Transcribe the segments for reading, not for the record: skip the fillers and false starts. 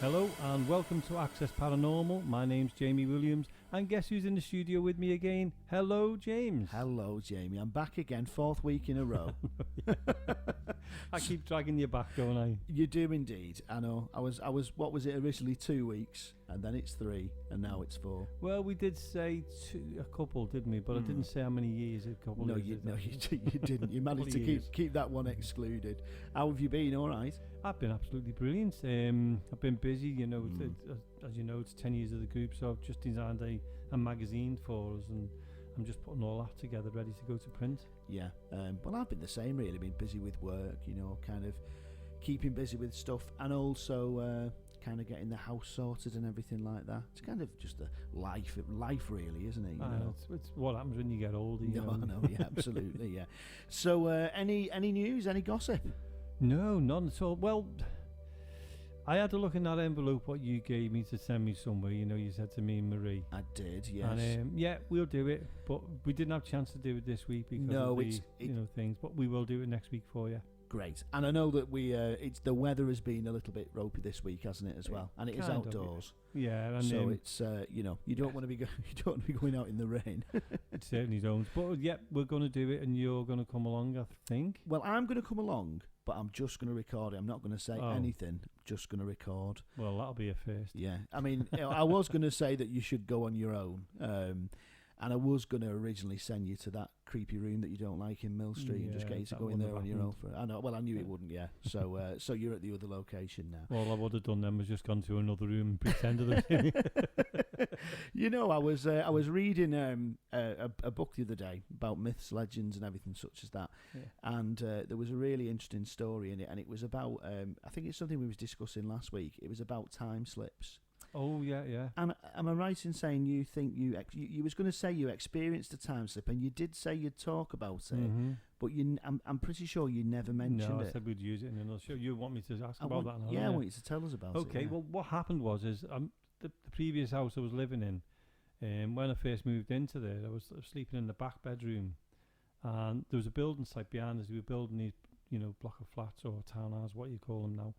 Hello and welcome to Access Paranormal. My name's Jamie Williams, and guess who's in the studio with me again? Hello, James. Hello, Jamie. I'm back again, 4th week in a row. I keep dragging you back, don't I? You do indeed. I know. I was. What was it originally? 2 weeks, and then it's 3, and now it's 4. Well, we did say a couple, didn't we? But I didn't say how many years a couple. No, you didn't. You managed to keep that one excluded. How have you been? All right. I've been absolutely brilliant. I've been busy. You know, as you know, it's 10 years of the group, so I've just designed a magazine for us, and I'm just putting all that together, ready to go to print. Yeah. Well, I've been the same, really. Been busy with work, you know, kind of keeping busy with stuff, and also kind of getting the house sorted and everything like that. It's kind of just a life really, isn't it? You know? It's what happens when you get older. I know. Yeah, absolutely. Yeah. So, any news? Any gossip? No, none at all. Well, I had a look in that envelope what you gave me to send me somewhere. You know, you said to me and Marie. I did, yes. And yeah, we'll do it, but we didn't have a chance to do it this week because of the things. But we will do it next week for you. Great. And I know that it's the weather has been a little bit ropey this week, hasn't it, as well? And it is outdoors. Yeah, and so it's you don't want to be going out in the rain. It certainly don't. But yeah, we're going to do it, and you're going to come along, I think. Well, I'm going to come along, but I'm just going to record it. I'm not going to say anything. Just going to record. Well, that'll be a first. Yeah. I mean, I was going to say that you should go on your own. And I was going to originally send you to that creepy room that you don't like in Mill Street and just get you to go in there on your own. I know. Well, I knew it wouldn't. Yeah. So, so you're at the other location now. All I would have done then was just gone to another room and pretended. You know, I was reading a book the other day about myths, legends, and everything such as that. Yeah. And there was a really interesting story in it, and it was about. I think it's something we was discussing last week. It was about time slips. Oh, yeah. And am I right in saying you think you was going to say you experienced a time slip, and you did say you'd talk about it, but I'm pretty sure you never mentioned it. No, I said we'd use it in another show. You want me to ask about that now? Yeah, I want you to tell us about it. Okay, well, what happened was the previous house I was living in, when I first moved into there, I was sleeping in the back bedroom, and there was a building site behind us. We were building these, block of flats or townhouses, what you call them now,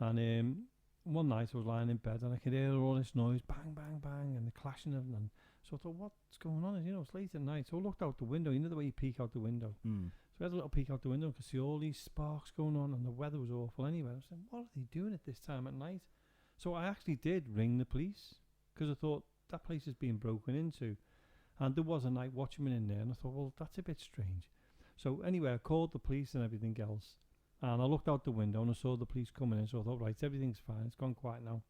and one night I was lying in bed and I could hear all this noise, bang, bang, bang, and the clashing of them. And so I thought, what's going on? It's late at night. So I looked out the window. You know the way you peek out the window? So I had a little peek out the window and could see all these sparks going on, and the weather was awful anyway. I was saying, what are they doing at this time at night? So I actually did ring the police because I thought that place is being broken into. And there was a night watchman in there, and I thought, well, that's a bit strange. So anyway, I called the police and everything else. And I looked out the window and I saw the police coming in, so I thought, right, everything's fine, it's gone quiet now.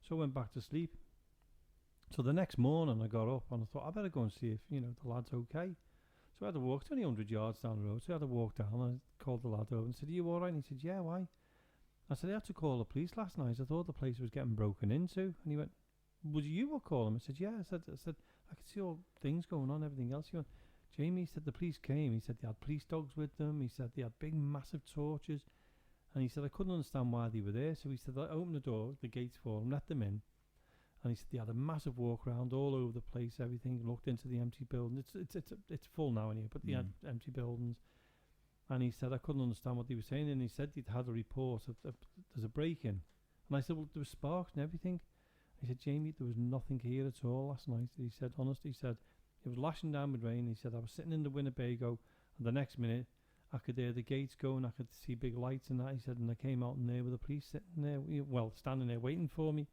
So I went back to sleep. So the next morning I got up and I thought, I better go and see if, the lad's okay. So I had to walk, it's only 100 yards down the road, so I had to walk down and I called the lad over and said, are you alright? And he said, yeah, why? I said, I had to call the police last night, I thought the place was getting broken into. And he went, was you were calling? I said, yeah. I said, I could see all things going on, everything else. He went, Jamie, he said the police came. He said they had police dogs with them. He said they had big, massive torches. And he said I couldn't understand why they were there. So he said I opened the door, the gates for them, let them in. And he said they had a massive walk around all over the place, everything. Looked into the empty building. It's full now in here, but they had empty buildings. And he said I couldn't understand what they were saying. And he said they'd had a report of there's a break-in. And I said, well, there was sparks and everything. He said, Jamie, there was nothing here at all last night. He said, honestly, he said, it was lashing down with rain. He said, I was sitting in the Winnebago, and the next minute, I could hear the gates go, and I could see big lights and that. He said, and I came out in there with the police sitting there, standing there waiting for me.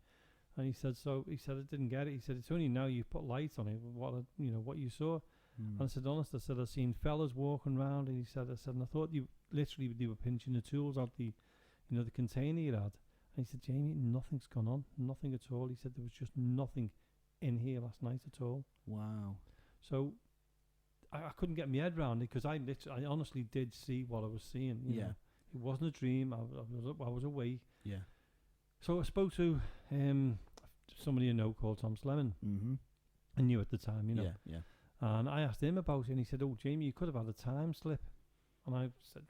And he said, I didn't get it. He said, it's only now you've put lights on it, what you saw. And I said, honest, I've seen fellas walking around, and he said, and I thought they were pinching the tools out the container you had. And he said, Jamie, nothing's gone on, nothing at all. He said, there was just nothing in here last night at all. Wow. So I couldn't get my head around it because I honestly did see what I was seeing. You know. It wasn't a dream. I was awake. Yeah. So I spoke to somebody I know called Tom Slemon. I knew at the time, Yeah. And I asked him about it, and he said, "Oh, Jamie, you could have had a time slip." And I said,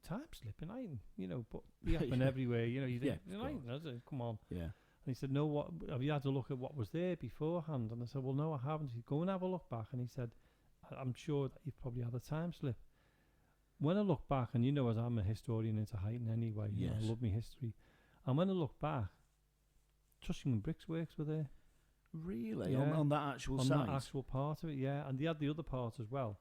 "Time slip? And but they happen everywhere. You think, come on." Yeah. And he said, no, what have you had to look at what was there beforehand? And I said, well, no, I haven't. He said, go and have a look back. And he said, I'm sure that you've probably had a time slip. When I look back, and as I'm a historian into heighting anyway, I love my history. And when I look back, Tushingham Bricks Works were there. Really? Yeah. On that actual on site? that actual part of it, yeah. And they had the other part as well.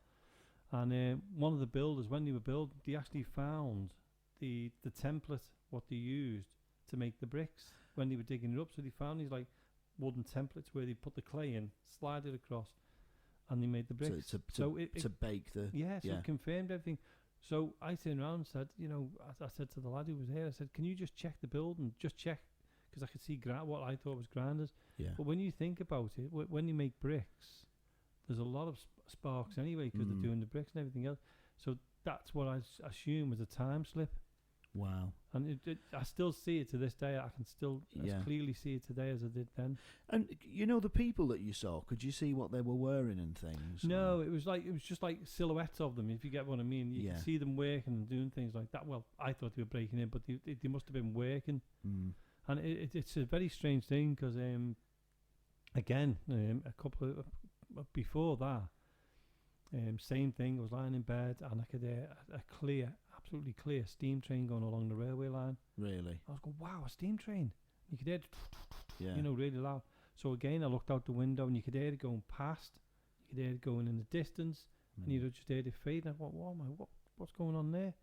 And one of the builders, when they were building, they actually found the template, what they used to make the bricks when they were digging it up. So they found these like wooden templates where they put the clay in, slide it across, and they made the bricks. So to bake the... Yeah, so it confirmed everything. So I turned around and said, I said to the lad who was there, I said, can you just check the building? Just check, because I could see what I thought was grinders. Yeah. But when you think about it, when you make bricks, there's a lot of sparks anyway, because they're doing the bricks and everything else. So that's what I assume was a time slip. Wow. And I still see it to this day. I can still as clearly see it today as I did then. And the people that you saw, could you see what they were wearing and things? No, it was just like silhouettes of them, if you get what I mean. You could see them working and doing things like that. Well, I thought they were breaking in, but they must have been working. And it's a very strange thing, because again, a couple of before that, same thing. I was lying in bed and I could hear absolutely clear steam train going along the railway line. Really? I was going, wow, a steam train. You could hear it, yeah. Really loud. So again, I looked out the window and you could hear it going past. You could hear it going in the distance, and you just heard it fade. And I thought, what's going on there?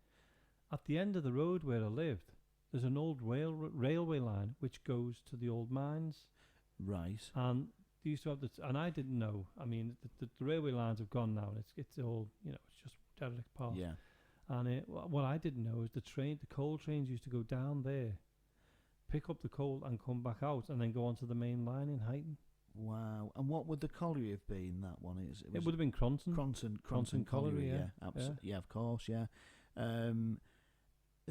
At the end of the road where I lived, there's an old railway line which goes to the old mines. Right. And they used to have and I didn't know. I mean, the railway lines have gone now, and it's all, it's just derelict parts. Yeah. And what I didn't know is the coal trains used to go down there, pick up the coal and come back out, and then go onto the main line in Huyton. Wow. And what would the colliery have been, that one? It would have been Cronton. Cronton Colliery, yeah. Absolutely. Yeah, of course, yeah.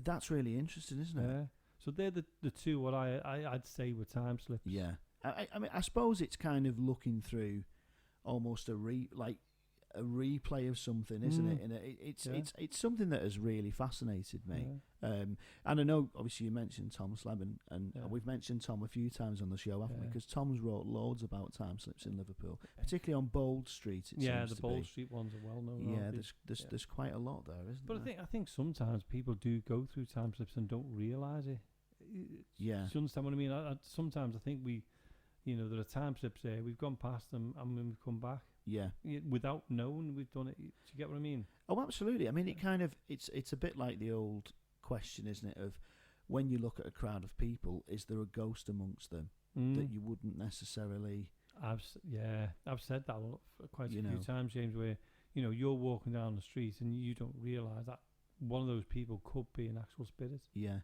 That's really interesting, isn't it? Yeah. So they're the two what I'd say were time slips. Yeah. I mean, I suppose it's kind of looking through almost a replay of something, isn't it? And it's something that has really fascinated me. Yeah. And I know, obviously, you mentioned Tom Sleben, and we've mentioned Tom a few times on the show, haven't we? Because Tom's wrote loads about time slips in Liverpool, particularly on Bold Street. The Bold Street ones are well known. Yeah, there's quite a lot there, isn't there? But I think sometimes people do go through time slips and don't realise it. Yeah. Do you understand what I mean? Sometimes I think there are time slips there. We've gone past them and when we've come back. Yeah. Without knowing we've done it. Do you get what I mean? Oh, absolutely. I mean, it's a bit like the old question, isn't it, of when you look at a crowd of people, is there a ghost amongst them that you wouldn't necessarily... I've said that quite a few times, James, where, you're walking down the street and you don't realise that one of those people could be an actual spirit. Yeah.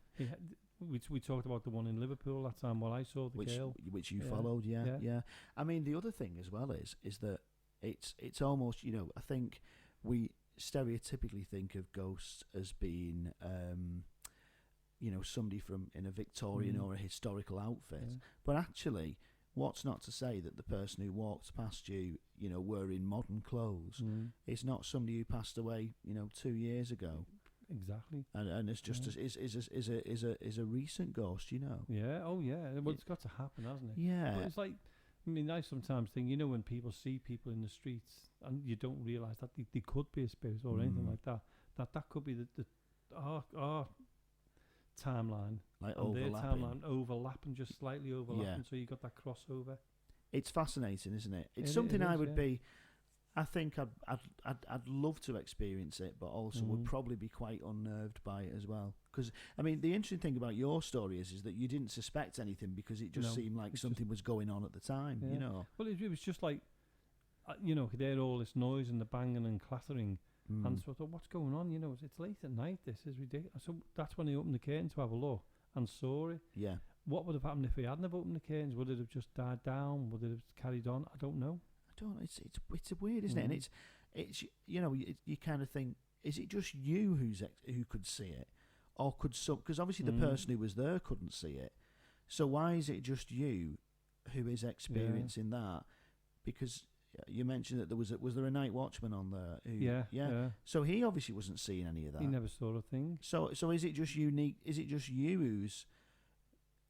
We talked about the one in Liverpool that time while I saw the Gaol. Which you followed, yeah. I mean, the other thing as well is that it's almost, I think we stereotypically think of ghosts as being, somebody from in a Victorian or a historical outfit. Yeah. But actually, what's not to say that the person who walked past you, wearing modern clothes, is not somebody who passed away, 2 years ago. Exactly. And it's just is a recent ghost, Yeah. Oh, yeah. Well, it's got to happen, hasn't it? Yeah. But it's like, I sometimes think, when people see people in the streets and you don't realise that they could be a spirit or anything like that, that could be our timeline, like and overlapping. their timeline overlapping, just slightly overlapping. So you got that crossover. It's fascinating, isn't it? It's something I would be. I think I'd love to experience it, but also would probably be quite unnerved by it as well. Because the interesting thing about your story is that you didn't suspect anything because it just seemed like something was going on at the time. Well, it was just like, could hear all this noise and the banging and clattering, and so I thought, what's going on? It's late at night. This is ridiculous. So that's when I opened the curtain to have a look and saw it. Yeah. What would have happened if we hadn't have opened the curtains? Would it have just died down? Would it have carried on? I don't know. It's weird, isn't it? And it's you kind of think, is it just you who could see it, or could some? Because obviously the person who was there couldn't see it. So why is it just you who is experiencing that? Because you mentioned that was there a night watchman on there? Yeah. So he obviously wasn't seeing any of that. He never saw a thing. So is it just unique? Is it just you who's?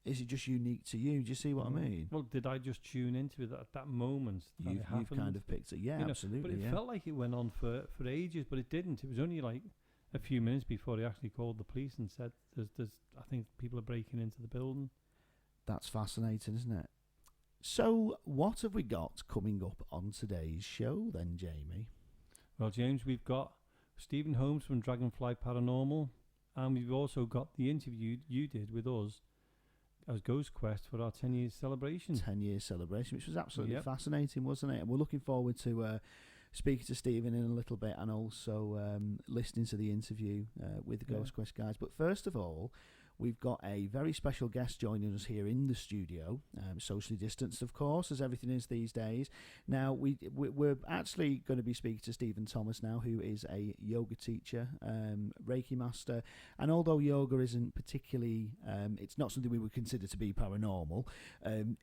Is it just unique to you? Do you see what I mean? Well, did I just tune into it at that moment? You've kind of picked it. Yeah, absolutely. But it felt like it went on for ages, but it didn't. It was only like a few minutes before he actually called the police and said, "There's I think people are breaking into the building." That's fascinating, isn't it? So, what have we got coming up on today's show then, Jamie? Well, James, we've got Stephen Holmes from Dragonfly Paranormal, and we've also got the interview you did with us as Ghost Quest for our 10 years celebration. 10 years celebration, which was absolutely fascinating, wasn't it? And we're looking forward to speaking to Stephen in a little bit, and also listening to the interview with the Ghost Quest guys. But first of all, we've got a very special guest joining us here in the studio, socially distanced, of course, as everything is these days. Now, we're actually going to be speaking to Stephen Thomas now, who is a yoga teacher, Reiki master, and although yoga isn't particularly, it's not something we would consider to be paranormal,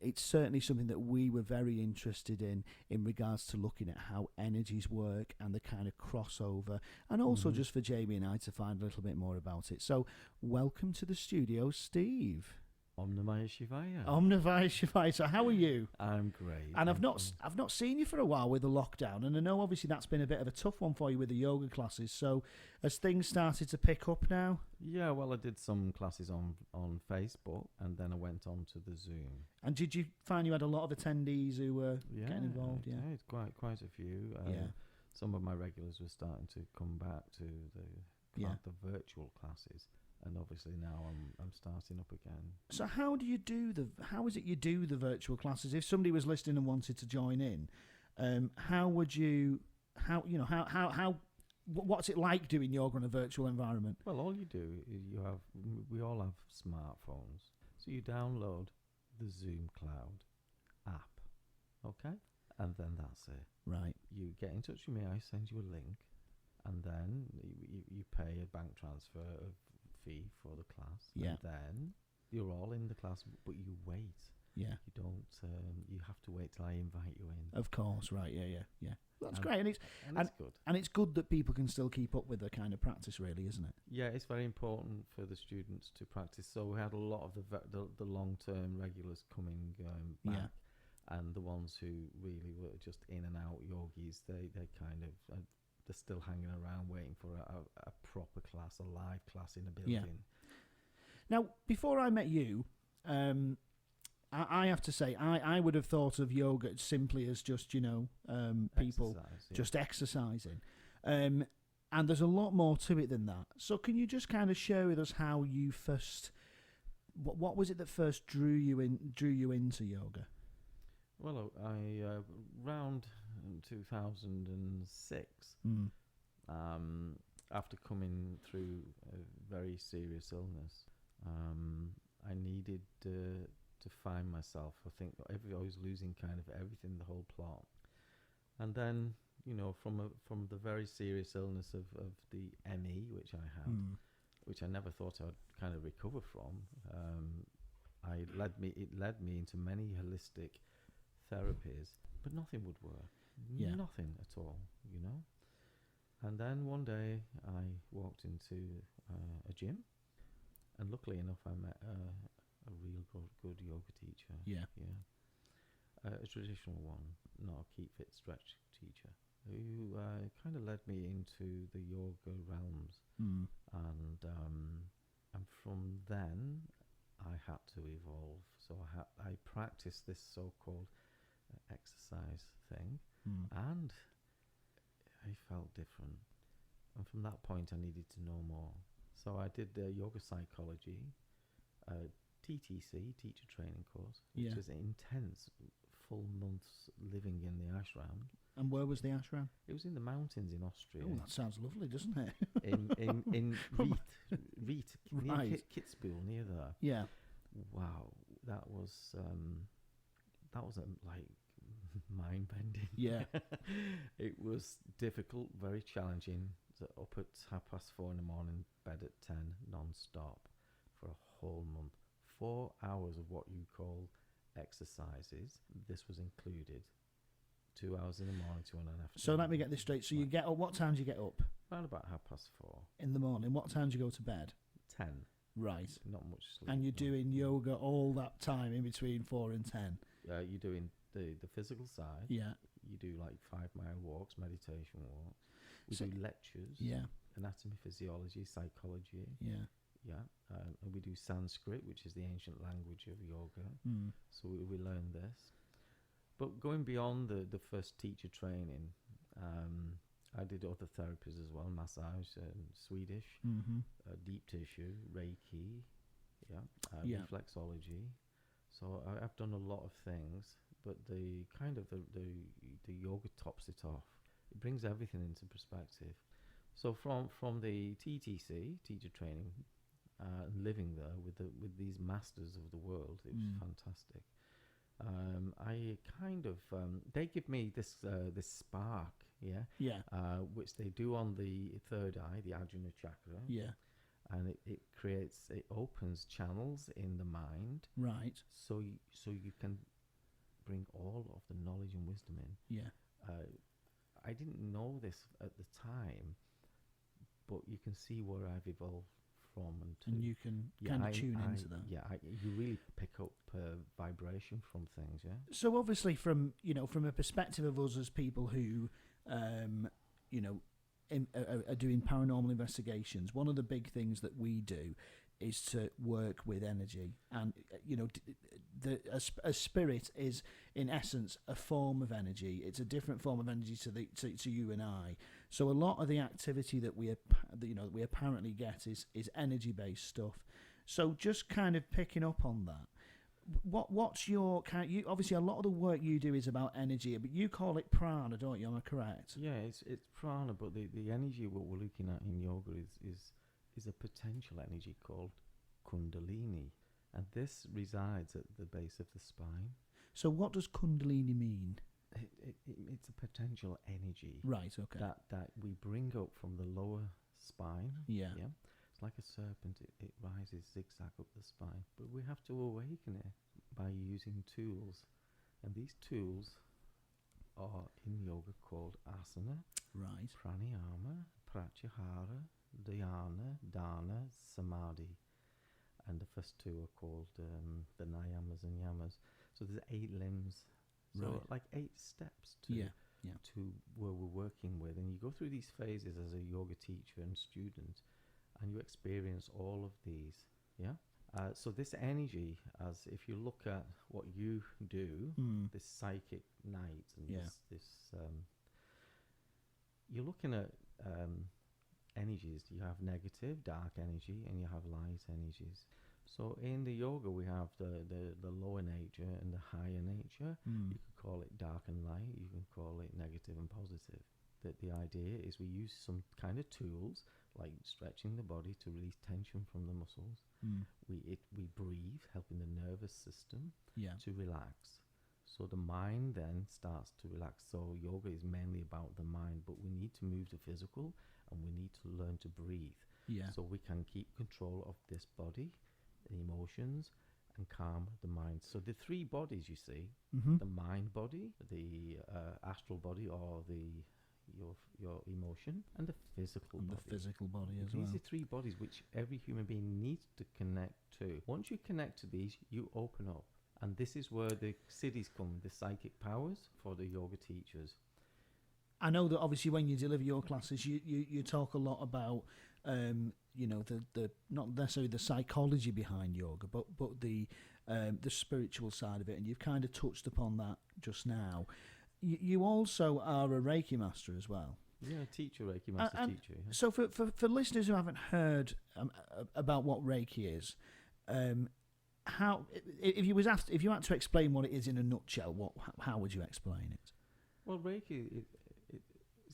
it's certainly something that we were very interested in regards to looking at how energies work and the kind of crossover, and also just for Jamie and I to find a little bit more about it. So, welcome to the studio, Steve. Om Namah Shivaya. Om Namah Shivaya. So how are you? I'm great. And I've not seen you for a while with the lockdown, and I know obviously that's been a bit of a tough one for you with the yoga classes. So has things started to pick up now? Yeah, well, I did some classes on Facebook, and then I went on to the Zoom. And did you find you had a lot of attendees who were getting involved? Yeah, it's quite a few. Some of my regulars were starting to come back to the virtual classes. And obviously now I'm starting up again. So how is it you do the virtual classes? If somebody was listening and wanted to join in, what's it like doing yoga in a virtual environment? Well, all you do is we all have smartphones, so you download the Zoom Cloud app, okay, and then that's it. Right. You get in touch with me. I send you a link, and then you pay a bank transfer fee for the class, and then you're all in the class, but you wait. You don't. You have to wait till I invite you in. Of course, right? Yeah. That's great, and it's good. And it's good that people can still keep up with the kind of practice, really, isn't it? Yeah, it's very important for the students to practice. So we had a lot of the long-term regulars coming back, and the ones who really were just in and out yogis, they kind of. They're still hanging around waiting for a proper class, a live class in a building. Yeah. Now, before I met you, I have to say, I would have thought of yoga simply as just, people just exercising. And there's a lot more to it than that. So can you just kind of share with us how you first, what was it that first drew you into yoga? Well, I around 2006, after coming through a very serious illness, I needed to find myself. I think I was losing kind of everything, the whole plot. And then, from the very serious illness of the ME, which I had, which I never thought I'd kind of recover from, it led me into many holistic therapies, but nothing would work. Nothing at all, And then one day I walked into a gym, and luckily enough I met a real good yoga teacher. A traditional one, not a keep fit stretch teacher, who kind of led me into the yoga realms. And from then I had to evolve. So I practiced this so-called exercise thing, and I felt different. And from that point, I needed to know more. So I did the yoga psychology, TTC, teacher training course, which was intense, full months living in the ashram. And where was the ashram? It was in the mountains in Austria. Oh, that sounds lovely, doesn't it? in Riet, near Kitzbühel, near there. Yeah. Wow, that was like mind-bending. Yeah. It was difficult, very challenging. So up at 4:30 in the morning, bed at 10, non-stop for a whole month. 4 hours of what you call exercises. This was included. 2 hours in the morning, 2 in the afternoon. So let me get this straight. So you get up. What time do you get up? Around about 4:30 in the morning. What time do you go to bed? 10. Right. Not much sleep. And you're doing yoga all that time in between 4 and 10. You're doing the physical side. Yeah. You do like 5-mile walks, meditation walks. We do lectures. Yeah. Anatomy, physiology, psychology. Yeah. Yeah, and we do Sanskrit, which is the ancient language of yoga. So we learn this. But going beyond the first teacher training, I did other therapies as well, massage, Swedish, deep tissue, Reiki, reflexology. So I've done a lot of things, but the yoga tops it off. It brings everything into perspective. So from the TTC, teacher training, living there with these masters of the world, it was fantastic. I kind of they give me this spark, which they do on the third eye, the Ajna chakra, and it opens channels in the mind, right? So you can bring all of the knowledge and wisdom in. I didn't know this at the time, but you can see where I've evolved from, and you can kind of tune into that. You really pick up vibration from things. Yeah. So obviously, from a perspective of us as people who, are doing paranormal investigations, one of the big things that we do is to work with energy, and a spirit is in essence a form of energy. It's a different form of energy to you and I. So a lot of the activity that we apparently get is energy based stuff. So just kind of picking up on that, what's your kind? You obviously a lot of the work you do is about energy, but you call it prana, don't you? Am I correct? Yeah, it's prana, but the energy what we're looking at in yoga is a potential energy called kundalini, and this resides at the base of the spine. So what does kundalini mean? It's a potential energy, right? Okay. That we bring up from the lower spine. Yeah. It's like a serpent. It rises zigzag up the spine, but we have to awaken it by using tools, and these tools are in yoga called asana, right? Pranayama, pratyahara, dhyana, dana, samadhi, and the first two are called the niyamas and yamas. So there's 8 limbs, so like 8 steps to where we're working with, and you go through these phases as a yoga teacher and student, and you experience all of these. So this energy, as if you look at what you do, this psychic night, and this you're looking at energies. You have negative, dark energy, and you have light energies. So in the yoga, we have the lower nature and the higher nature. You could call it dark and light. You can call it negative and positive. The idea is we use some kind of tools, like stretching the body to release tension from the muscles. We breathe, helping the nervous system to relax. So the mind then starts to relax. So yoga is mainly about the mind, but we need to move the physical, and we need to learn to breathe. So we can keep control of this body, the emotions, and calm the mind. So the 3 bodies you see, the mind body, the astral body, or your emotion, and the physical body. The physical body as well. These are 3 bodies which every human being needs to connect to. Once you connect to these, you open up. And this is where the cities come, the psychic powers for the yoga teachers. I know that obviously when you deliver your classes, you talk a lot about the not necessarily the psychology behind yoga, but the spiritual side of it, and you've kind of touched upon that just now. You also are a Reiki master as well. Yeah, teacher, Reiki master teacher. Yeah. So for listeners who haven't heard about what Reiki is, how if you had to explain what it is in a nutshell, how would you explain it? Well, Reiki.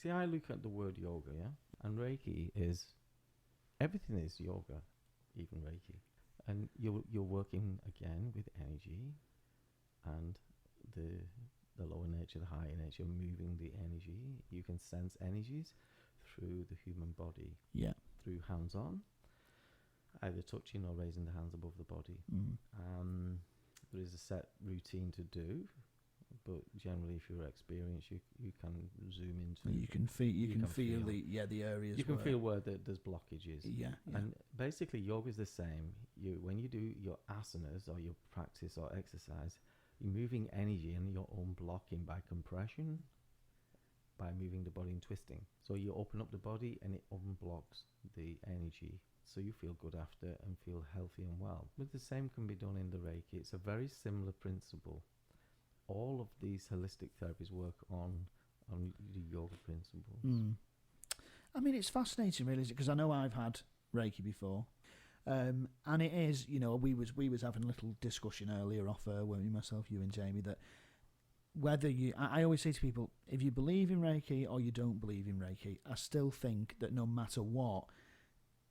See, I look at the word yoga, and Reiki is everything is yoga, even Reiki, and you're working again with energy, and the lower nature, the higher nature, moving the energy. You can sense energies through the human body. Through hands-on, either touching or raising the hands above the body. There is a set routine to do, but generally, if you're experienced, you can zoom into. You can feel the areas. You can feel where there's blockages. Yeah. And basically, yoga is the same. When you do your asanas or your practice or exercise, you're moving energy and you're unblocking by compression, by moving the body and twisting. So you open up the body and it unblocks the energy. so you feel good after and feel healthy and well. But the same can be done in the Reiki. It's a very similar principle. All of these holistic therapies work on the yoga principles. I mean, it's fascinating, really, because I know I've had Reiki before, and it is, we was having a little discussion earlier off myself, you and Jamie, that whether I always say to people, if you believe in Reiki or you don't believe in Reiki, I still think that no matter what,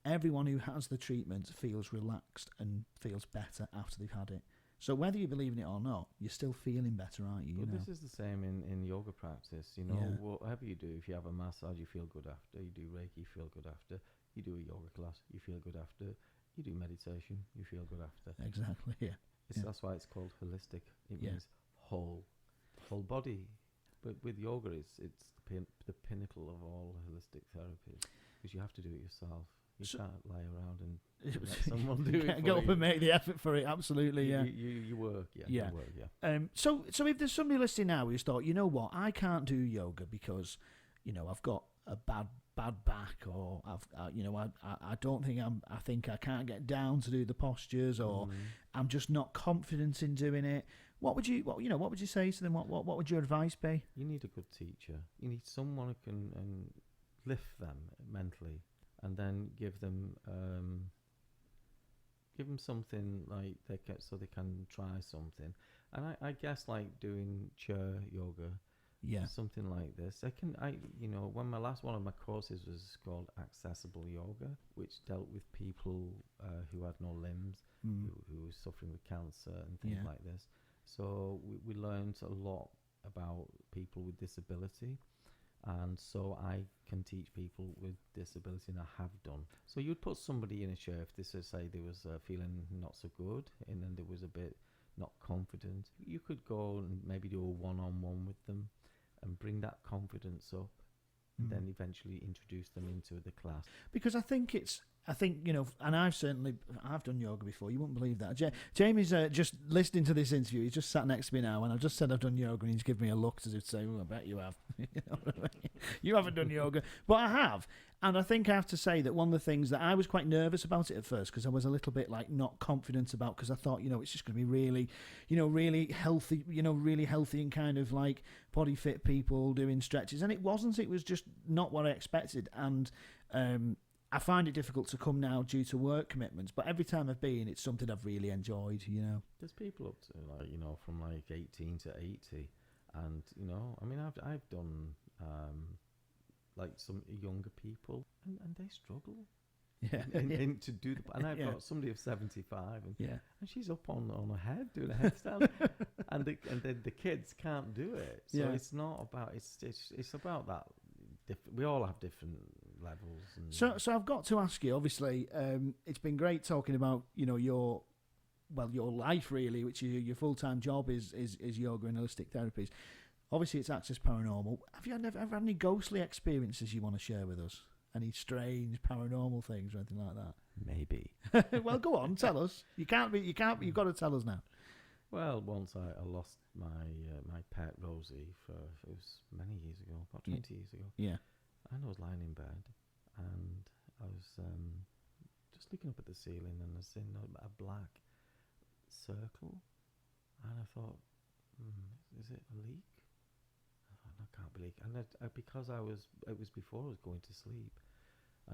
everyone who has the treatment feels relaxed and feels better after they've had it. So whether you believe in it or not, you're still feeling better, aren't you? This is the same in yoga practice. Whatever you do, if you have a massage, you feel good after. You do Reiki, you feel good after. You do a yoga class, you feel good after. You do meditation, you feel good after. Exactly, yeah. That's why it's called holistic. It means whole body. But with yoga, it's the pinnacle of all holistic therapies, because you have to do it yourself. You can't lie around and let someone do it. Go up and make the effort for it. Absolutely, yeah. You work, yeah. Yeah. You work, yeah. So if there's somebody listening now who's thought, you know what, I can't do yoga because, I've got a bad back, or I don't think I think I can't get down to do the postures, or I'm just not confident in doing it. What would you say to them? What would your advice be? You need a good teacher. You need someone who can lift them mentally. And then give them something like so they can try something. And I guess like doing chair yoga, something like this. When one of my courses was called Accessible Yoga, which dealt with people who had no limbs, who were suffering with cancer and things like this. So we learned a lot about people with disability. And so I can teach people with disability, and I have done. So you'd put somebody in a chair if this is, say, they was feeling not so good, and then there was a bit not confident. You could go and maybe do a one-on-one with them and bring that confidence up, and then eventually introduce them into the class. Because I think and I've done yoga before. You wouldn't believe that. Jamie's just listening to this interview. He's just sat next to me now, and I've just said I've done yoga, and he's given me a look as if to say, "Oh, I bet you have." You haven't done yoga, but I have. And I think I have to say that one of the things that I was quite nervous about it at first, because I was a little bit like not confident about, because I thought, it's just going to be really, really healthy, really healthy and kind of like body fit people doing stretches. And it wasn't. It was just not what I expected. And I find it difficult to come now due to work commitments. But every time I've been, it's something I've really enjoyed, There's people up to from 18 to 80. And, I've done like some younger people, and they struggle. Yeah. And to do and I've got somebody of 75, and she's up on her head doing a headstand, and the kids can't do it. So it's not about it's about that. We all have different levels. And so I've got to ask you. Obviously, it's been great talking about your life really, which your full-time job is yoga and holistic therapies. Obviously, it's Access Paranormal. Have you ever had any ghostly experiences you want to share with us? Any strange paranormal things or anything like that? Maybe. Well, go on, tell us. You can't. You've got to tell us now. Well, once I lost my pet Rosie it was many years ago, about 20 years ago. Yeah. And I was lying in bed, and I was just looking up at the ceiling, and I seen a black circle, and I thought, is it a leak? I can't believe, and because it was before I was going to sleep,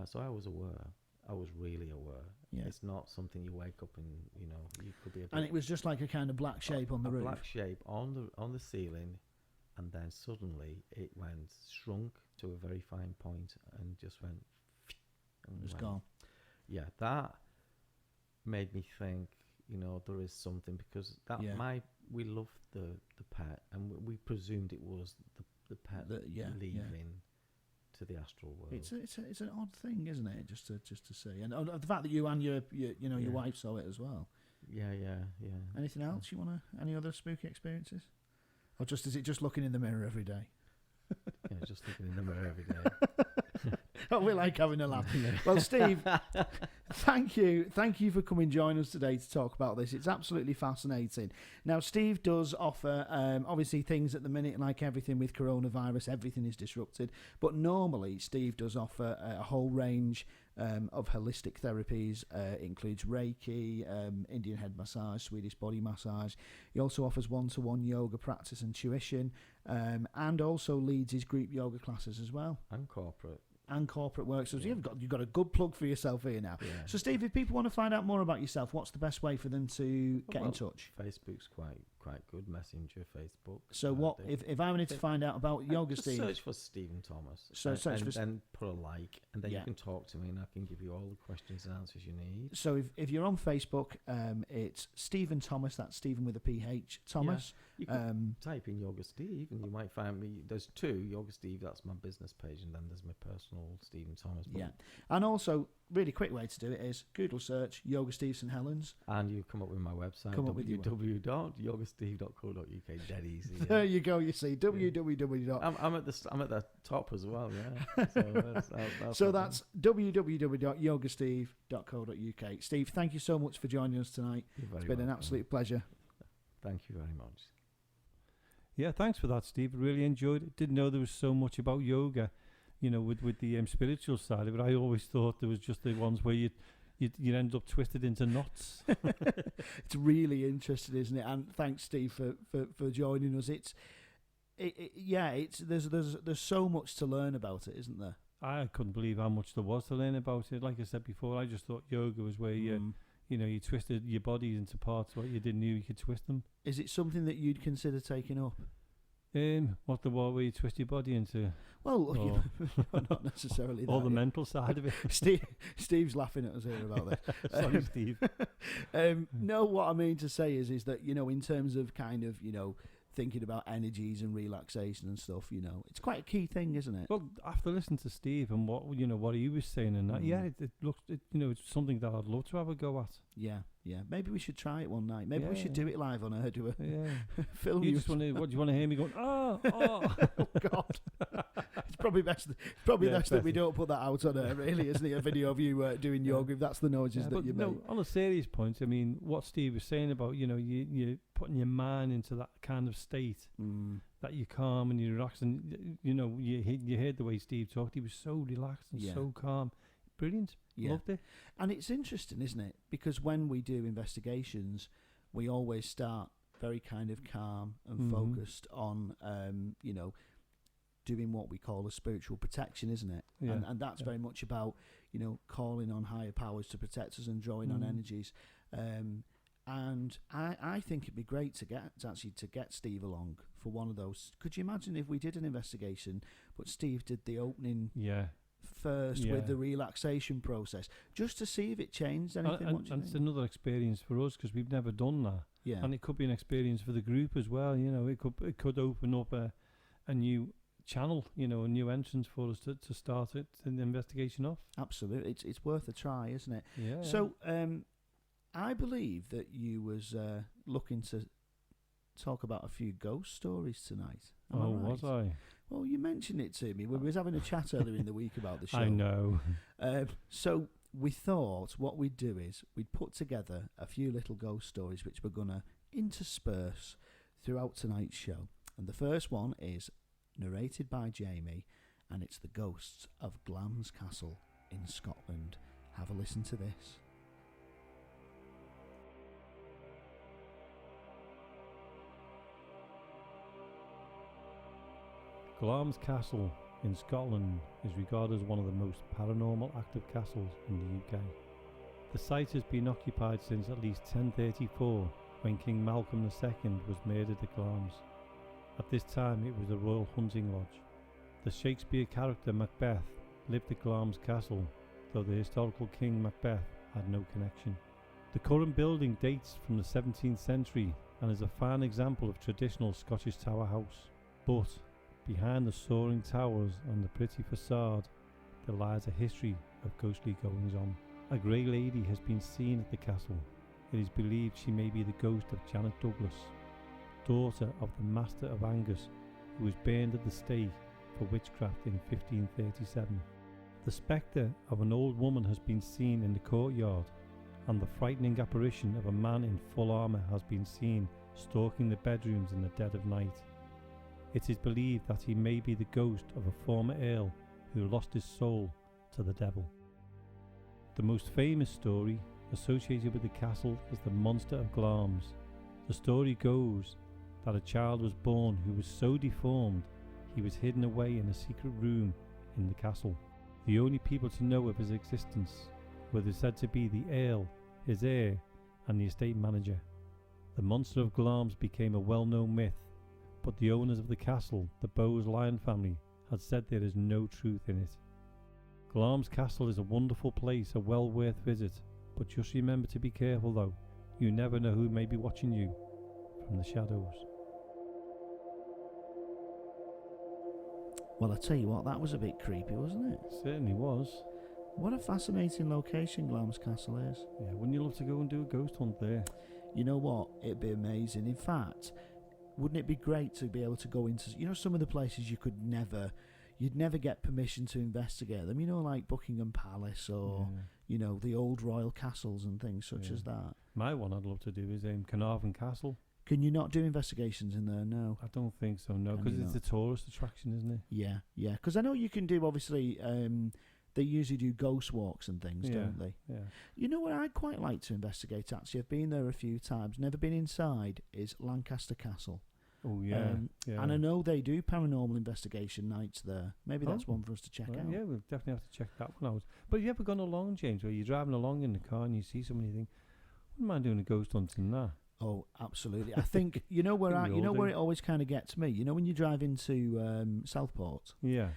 so I was aware. I was really aware. Yeah. It's not something you wake up and you could be. And it was just like a kind of black shape on the roof. Black shape on the ceiling, and then suddenly it shrunk to a very fine point and just went. And it was gone. Yeah, that made me think. There is something, because we loved the pet, and we presumed it was the pet leaving to the astral world. It's an odd thing, isn't it? Just to see, and the fact that you and your wife saw it as well. Yeah. Anything else you want to? Any other spooky experiences? Or is it just looking in the mirror every day? Yeah, just looking in the mirror every day. We like having a laugh. Well, Steve, thank you for coming join us today to talk about this. It's absolutely fascinating. Now, Steve does offer, obviously, things at the minute, like everything with coronavirus, everything is disrupted. But normally, Steve does offer a whole range of holistic therapies. It includes Reiki, Indian head massage, Swedish body massage. He also offers one-to-one yoga practice and tuition, and also leads his group yoga classes as well. And corporate work. So you've got a good plug for yourself here now. Yeah. So Steve, if people want to find out more about yourself, what's the best way for them to get in touch? Facebook's quite good. Messenger, Facebook. So what if I wanted to find out about yoga, Steve? Search for Stephen Thomas. Then put a like, and then you can talk to me, and I can give you all the questions and answers you need. So if you're on Facebook, it's Stephen Thomas. That's Stephen with a PH. Thomas. Yeah. You can type in Yoga Steve, and you might find me. There's two Yoga Steve. That's my business page, and then there's my personal Stephen Thomas. Yeah, and also really quick way to do it is Google search Yoga Steve St Helens, and you come up with my website. www.yogasteve.co.uk. Dead easy. Yeah. There you go. You see www. I'm at the top as well. Yeah. So that's www.yogasteve.co.uk. Steve, thank you so much for joining us tonight. It's been an absolute pleasure. Thank you very much. Yeah, thanks for that, Steve. I really enjoyed it. Didn't know there was so much about yoga, with the spiritual side of it. I always thought there was just the ones where you end up twisted into knots. It's really interesting, isn't it? And thanks, Steve, for joining us. There's so much to learn about it, isn't there? I couldn't believe how much there was to learn about it. Like I said before, I just thought yoga was where you twisted your body into parts where you didn't know you could twist them. Is it something that you'd consider taking up? What the war where you twist your body into? Well, not necessarily that. Or the mental side of it. Steve's laughing at us here about that. Sorry, Steve. No, what I mean to say is that, in terms of kind of, thinking about energies and relaxation and stuff, it's quite a key thing, isn't it? Well, after listening to Steve and what he was saying and that, it looks, it's something that I'd love to have a go at. Yeah. Maybe we should try it one night. Maybe we should do it live on air. Do a film. You just want to? What do you want to hear me going? Oh God! It's probably best. That we don't put that out on air. Really, isn't it? A video of you doing yoga. If that's the noises that you make. No, on a serious point, I mean, what Steve was saying about you putting your mind into that kind of state that you're calm and you're relaxed, and you heard the way Steve talked. He was so relaxed and so calm. Brilliant. Yeah. Loved it. And it's interesting, isn't it? Because when we do investigations, we always start very kind of calm and focused on, doing what we call a spiritual protection, isn't it? Yeah. And that's very much about, calling on higher powers to protect us and drawing on energies. And I think it'd be great to get Steve along for one of those. Could you imagine if we did an investigation, but Steve did the opening? Yeah. First with the relaxation process, just to see if it changed anything. And it's another experience for us because we've never done that. Yeah, and it could be an experience for the group as well. It could open up a new channel, a new entrance for us to start the investigation off. Absolutely, it's worth a try, isn't it? Yeah. So, I believe that you was looking to talk about a few ghost stories tonight. Was I? Well, you mentioned it to me. We was having a chat earlier in the week about the show. I know. So we thought what we'd do is we'd put together a few little ghost stories which we're going to intersperse throughout tonight's show. And the first one is narrated by Jamie, and it's the ghosts of Glams Castle in Scotland. Have a listen to this. Glams Castle in Scotland is regarded as one of the most paranormal active castles in the UK. The site has been occupied since at least 1034, when King Malcolm II was murdered at Glams. At this time it was a royal hunting lodge. The Shakespeare character Macbeth lived at Glams Castle, though the historical King Macbeth had no connection. The current building dates from the 17th century and is a fine example of traditional Scottish tower house. But behind the soaring towers and the pretty facade, there lies a history of ghostly goings-on. A grey lady has been seen at the castle. It is believed she may be the ghost of Janet Douglas, daughter of the Master of Angus, who was burned at the stake for witchcraft in 1537. The spectre of an old woman has been seen in the courtyard, and the frightening apparition of a man in full armour has been seen stalking the bedrooms in the dead of night. It is believed that he may be the ghost of a former earl who lost his soul to the devil. The most famous story associated with the castle is the monster of Glams. The story goes that a child was born who was so deformed he was hidden away in a secret room in the castle. The only people to know of his existence were said to be the earl, his heir, and the estate manager. The monster of Glams became a well-known myth, but the owners of the castle, the Bowes Lion family, had said there is no truth in it. Glams Castle is a wonderful place, a well worth visit, but just remember to be careful though. You never know who may be watching you from the shadows. Well, I tell you what, that was a bit creepy, wasn't it? Certainly was. What a fascinating location Glams Castle is. Yeah, wouldn't you love to go and do a ghost hunt there? You know what? It'd be amazing. In fact, wouldn't it be great to be able to go into, some of the places you'd never get permission to investigate them, like Buckingham Palace or, the old royal castles and things such as that. My one I'd love to do is Carnarvon Castle. Can you not do investigations in there? No. I don't think so, no, because it's a tourist attraction, isn't it? Yeah. Because I know you can do, obviously, they usually do ghost walks and things, don't they? Yeah. You know what I'd quite like to investigate, actually? I've been there a few times, never been inside, is Lancaster Castle. Oh, yeah. And I know they do paranormal investigation nights there. Maybe that's one for us to check out. Yeah, we'll definitely have to check that one out. But have you ever gone along, James, where you're driving along in the car and you see somebody and you think, wouldn't mind doing a ghost hunt in that? Oh, absolutely. I think, where it always kind of gets me, when you drive into Southport. Yeah.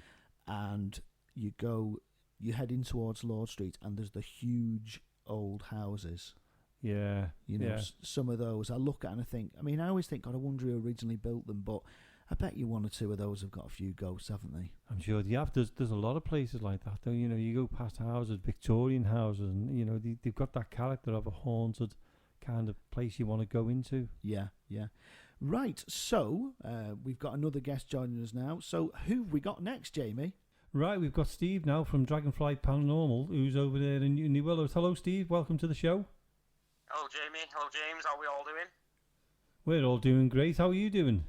And you head in towards Lord Street and there's the huge old houses. Yeah. Some of those I look at and I think, I always think, God, I wonder who originally built them, but I bet you one or two of those have got a few ghosts, haven't they? I'm sure they have. There's a lot of places like that, though. You go past houses, Victorian houses, and, they've got that character of a haunted kind of place you want to go into. Yeah. Right, so we've got another guest joining us now. So who have we got next, Jamie? Right, we've got Steve now from Dragonfly Paranormal, who's over there in New Willows. Hello, Steve. Welcome to the show. Hello, Jamie. Hello, James. How are we all doing? We're all doing great. How are you doing?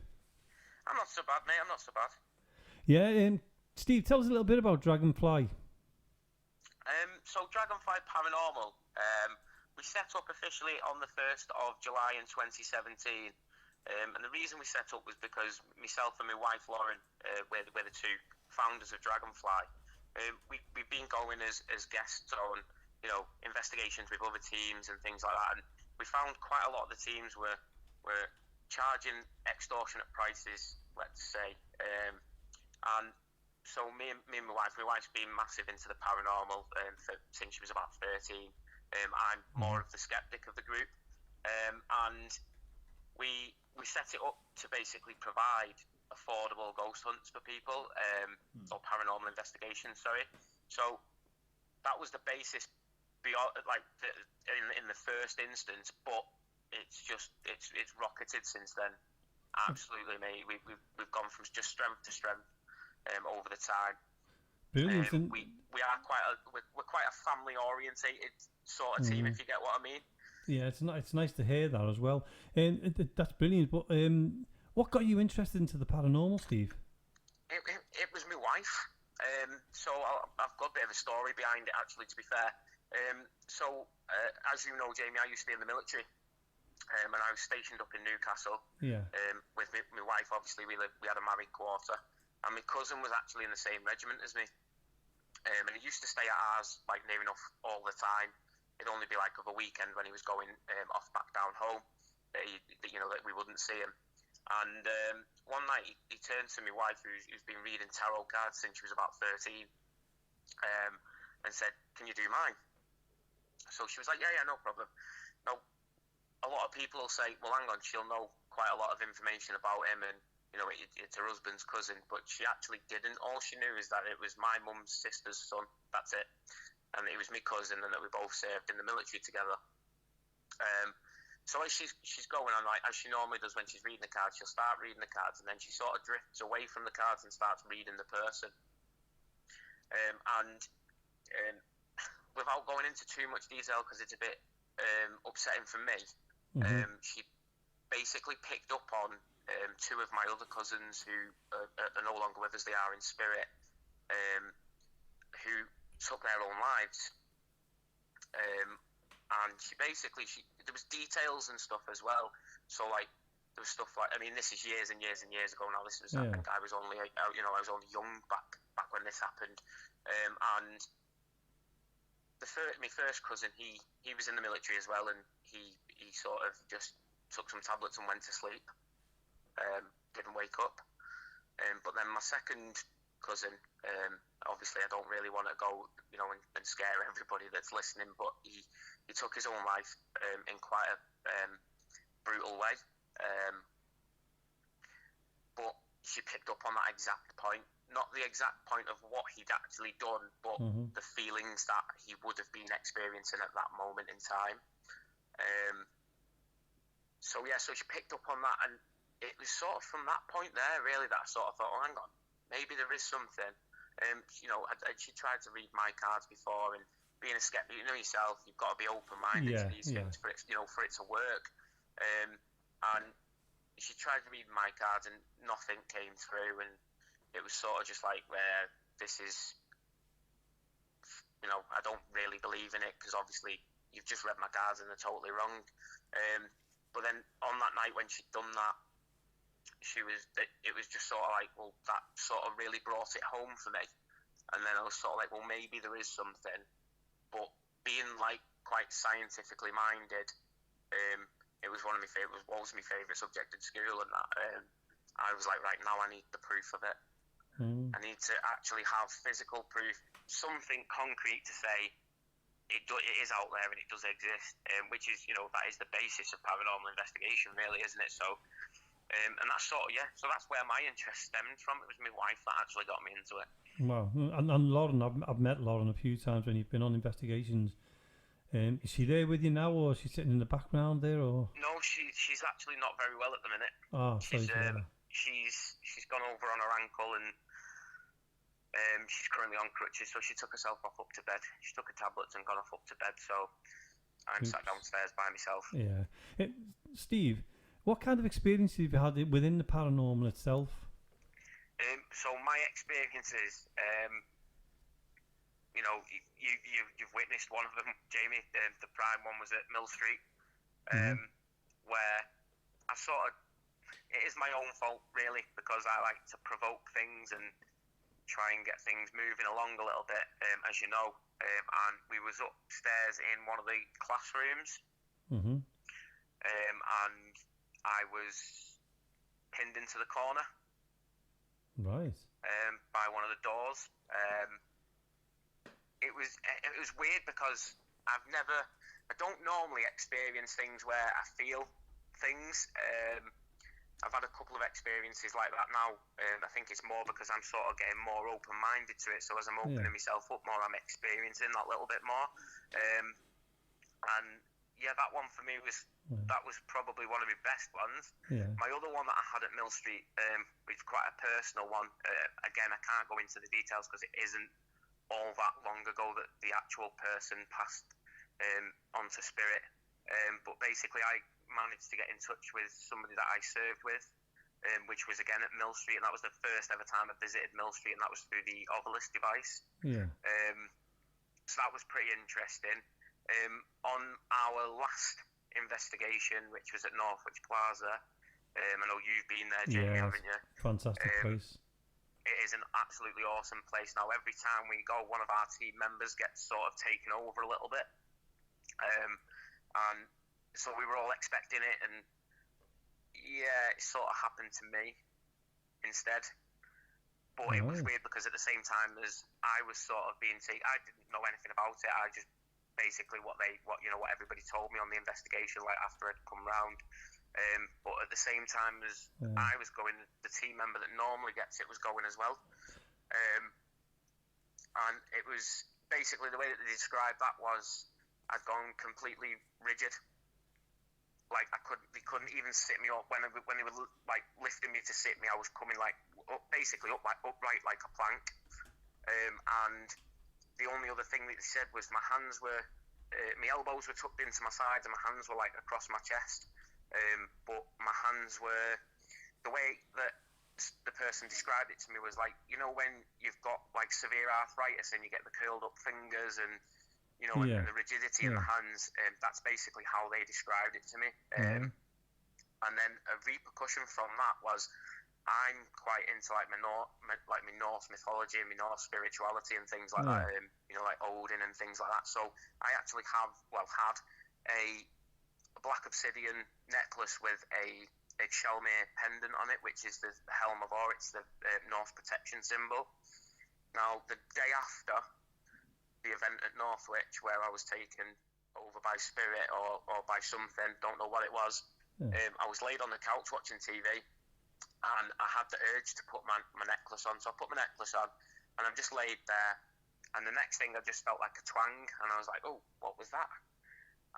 I'm not so bad, mate. I'm not so bad. Yeah, Steve, tell us a little bit about Dragonfly. So Dragonfly Paranormal, we set up officially on the 1st of July in 2017. And the reason we set up was because myself and my wife Lauren, we're the two founders of Dragonfly. We've been going as guests on, investigations with other teams and things like that. And we found quite a lot of the teams were charging extortionate prices, let's say. And so me and my wife's been massive into the paranormal since she was about 13. I'm more of the skeptic of the group. And we set it up to basically provide affordable ghost hunts for people, or paranormal investigations, sorry. So that was the basis beyond, in the first instance, but it's rocketed since then. Absolutely, mate. We've gone from just strength to strength over the time. Brilliant. We are we're quite a family orientated sort of team, if you get what I mean. Yeah, it's nice to hear that as well. That's brilliant. But what got you interested into the paranormal, Steve? It was my wife. So I've got a bit of a story behind it, actually, to be fair. As you know, Jamie, I used to be in the military, and I was stationed up in Newcastle. Yeah. With my wife, obviously, we had a married quarter, and my cousin was actually in the same regiment as me. And he used to stay at ours, near enough all the time. It'd only be of a weekend when he was going off back down home, that we wouldn't see him. And one night he turned to my wife, who's been reading tarot cards since she was about 13, and said, "Can you do mine?" So she was like, yeah, no problem. Now, a lot of people will say, well, hang on, she'll know quite a lot of information about him, and it's her husband's cousin, but she actually didn't. All she knew is that it was my mum's sister's son. That's it. And it was my cousin, and that we both served in the military together. So as she's going on, as she normally does when she's reading the cards, she'll start reading the cards, and then she sort of drifts away from the cards and starts reading the person. And without going into too much detail because it's a bit upsetting for me, she basically picked up on two of my other cousins who are no longer with us. They are in spirit, who took their own lives. And there was details and stuff as well. So like, there was stuff like, I mean, this is years and years and years ago now. This was, I think I was only, I was only young back when this happened. And my first cousin, he was in the military as well, and he sort of just took some tablets and went to sleep. Didn't wake up. But then my second cousin, obviously I don't really want to go, and scare everybody that's listening, but he took his own life in quite a brutal way. But she picked up on that exact point, not the exact point of what he'd actually done, but the feelings that he would have been experiencing at that moment in time. So she picked up on that, and it was sort of from that point there, really, that I sort of thought, oh, hang on, maybe there is something. She tried to read my cards before, and being a skeptic, yourself, you've got to be open-minded to these things for it to work. And she tried to read my cards, and nothing came through, and it was sort of just like, this is, I don't really believe in it, because obviously you've just read my cards and they're totally wrong. But then on that night when she'd done that, it was just sort of like, well, that sort of really brought it home for me. And then I was sort of like, well, maybe there is something. But being like quite scientifically minded, it was what was my favourite subject in school, and that I was like, right, now I need the proof of it. I need to actually have physical proof, something concrete to say it is out there and it does exist, which is, that is the basis of paranormal investigation, really, isn't it? So, and that's so that's where my interest stemmed from. It was my wife that actually got me into it. Wow. And Lauren, I've met Lauren a few times when you've been on investigations. Is she there with you now, or is she sitting in the background there, or? No, she's actually not very well at the minute. Oh, she's gone over on her ankle, and she's currently on crutches, so she took herself up to bed. She took her tablets and gone off up to bed, so I'm sat downstairs by myself. Yeah. Steve, what kind of experiences have you had within the paranormal itself? So my experiences, you've witnessed one of them, Jamie. The prime one was at Mill Street, where I it is my own fault, really, because I like to provoke things and try and get things moving along a little bit, as you know. And we was upstairs in one of the classrooms, and I was pinned into the corner, right, by one of the doors. It was weird because I don't normally experience things where I feel things. I've had a couple of experiences like that now. I think it's more because I'm sort of getting more open-minded to it. So as I'm opening myself up more, I'm experiencing that little bit more. And that one for me was probably one of my best ones. Yeah. My other one that I had at Mill Street, was quite a personal one. Again, I can't go into the details because it isn't all that long ago that the actual person passed onto spirit. But basically, I managed to get in touch with somebody that I served with, which was again at Mill Street, and that was the first ever time I visited Mill Street, and that was through the Obelisk device. Yeah. So that was pretty interesting. On our last investigation, which was at Northwich Plaza, I know you've been there, Jamie, haven't you? Fantastic place. It is an absolutely awesome place. Now, every time we go, one of our team members gets sort of taken over a little bit. And so we were all expecting it, and it sort of happened to me instead. But it was weird because at the same time as I was sort of being taken, I didn't know anything about it. I just basically what everybody told me on the investigation, like after I'd come round. But at the same time as I was going, the team member that normally gets it was going as well. And it was basically the way that they described that was I'd gone completely rigid. Like they couldn't even sit me up when they were like lifting me to sit me. I was coming like up, basically upright like a plank. And the only other thing that they said was my hands were, my elbows were tucked into my sides and my hands were like across my chest. But my hands were, the way that the person described it to me was like, you know, when you've got like severe arthritis and you get the curled up fingers and, you know, and the rigidity in the hands, that's basically how they described it to me. And then a repercussion from that was, I'm quite into like my Norse mythology and my Norse spirituality and things like that. You know, like Odin and things like that. So I actually had a black obsidian necklace with a Shelmir pendant on it, which is the helm of Or. It's the Norse protection symbol. Now, the day after the event at Northwich, where I was taken over by spirit or by something, don't know what it was. I was laid on the couch watching TV, and I had the urge to put my necklace on. So I put my necklace on, and I'm just laid there. And the next thing, I just felt like a twang, and I was like, "Oh, what was that?"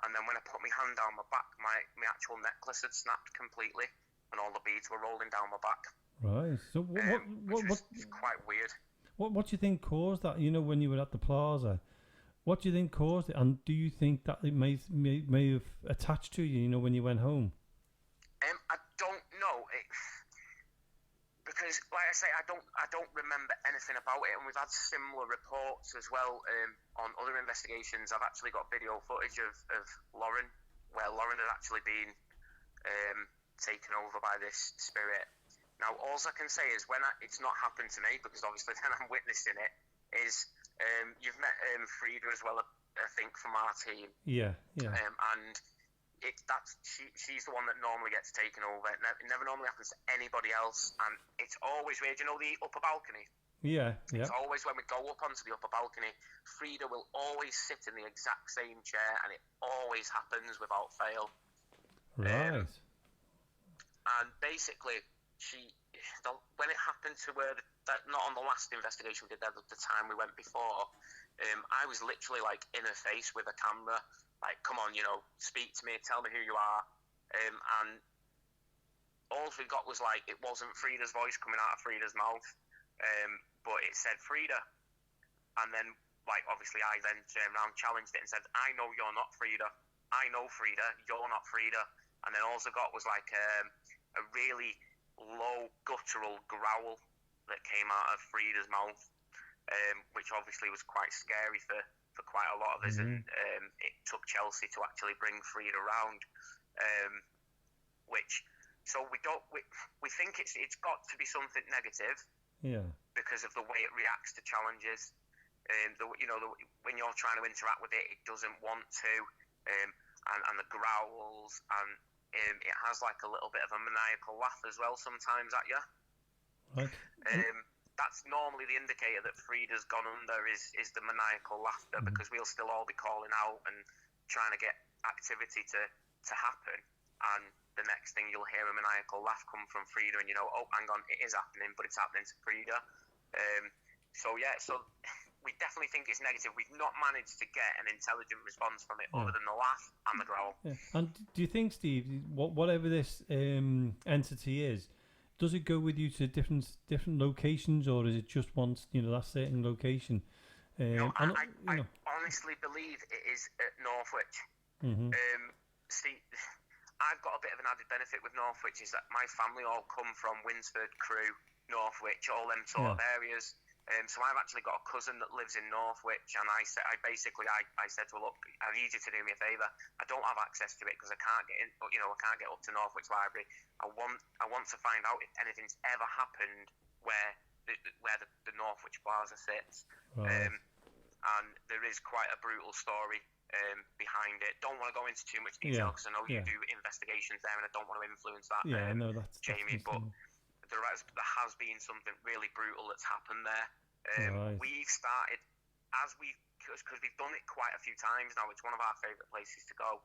And then when I put my hand down my back, my actual necklace had snapped completely, and all the beads were rolling down my back. Right. So what was quite weird. What do you think caused that? You know, when you were at the plaza, what do you think caused it? And do you think that it may have attached to you? You know, when you went home. I don't know because, like I say, I don't remember anything about it, and we've had similar reports as well on other investigations. I've actually got video footage of Lauren, where Lauren had actually been taken over by this spirit. Now, all I can say is it's not happened to me, because obviously then I'm witnessing it, is you've met Frida as well, I think, from our team. Yeah. And she's the one that normally gets taken over. It never normally happens to anybody else, and it's always weird. You know the upper balcony? Yeah. It's always when we go up onto the upper balcony, Frida will always sit in the exact same chair, and it always happens without fail. Right. And basically, when it happened to her, not on the last investigation we did there, the time we went before, I was literally like in her face with a camera, like, come on, you know, speak to me, tell me who you are. And all we got was like, it wasn't Frida's voice coming out of Frida's mouth, but it said Frida. And then, like, obviously I then turned around, challenged it and said, I know you're not Frida. I know Frida, you're not Frida. And then all I got was like a really low guttural growl that came out of Frida's mouth, which obviously was quite scary for quite a lot of us, and it took Chelsea to actually bring Frida around, so we think it's got to be something negative, because of the way it reacts to challenges, when you're trying to interact with it, it doesn't want to, and the growls, and it has like a little bit of a maniacal laugh as well sometimes at you. Right. That's normally the indicator that Frida's gone under is the maniacal laughter, because we'll still all be calling out and trying to get activity to happen, and the next thing you'll hear a maniacal laugh come from Frida, and you know, oh, hang on, it is happening, but it's happening to Frida. So we definitely think it's negative. We've not managed to get an intelligent response from it other than the laugh and the growl. And do you think, Steve, whatever this entity is, does it go with you to different locations, or is it just once, you know, that certain location? I honestly believe it is at Northwich. See, I've got a bit of an added benefit with Northwich, is that my family all come from Winsford, Crewe, Northwich, all them sort of areas. So I've actually got a cousin that lives in Northwich, and I said to her, look, I need you to do me a favour. I don't have access to it because I can't get in, but you know, I can't get up to Northwich Library. I want to find out if anything's ever happened where the Northwich Plaza sits. Right. And there is quite a brutal story behind it. Don't want to go into too much detail because I know you do investigations there, and I don't want to influence that. Yeah, I know that's Jamie, but there has been something really brutal that's happened there. We've started, because we've done it quite a few times now, it's one of our favourite places to go.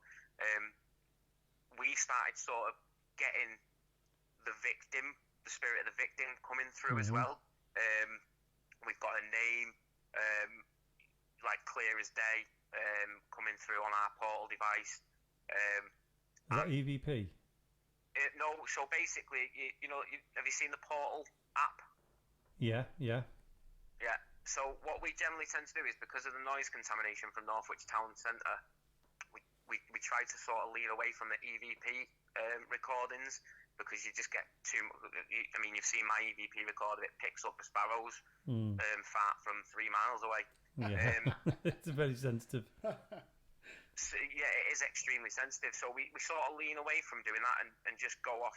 We started sort of getting the spirit of the victim coming through as well. We've got a name, like clear as day, coming through on our portal device. Is that EVP? No, so basically, you know, have you seen the Portal app? Yeah. Yeah, So what we generally tend to do is, because of the noise contamination from Northwich Town Centre, we try to sort of lean away from the EVP recordings, because you just get too. I mean, you've seen my EVP recorder; it picks up a sparrow's fart from 3 miles away. Yeah, it's very sensitive. So, yeah, it is extremely sensitive. So we sort of lean away from doing that and just go off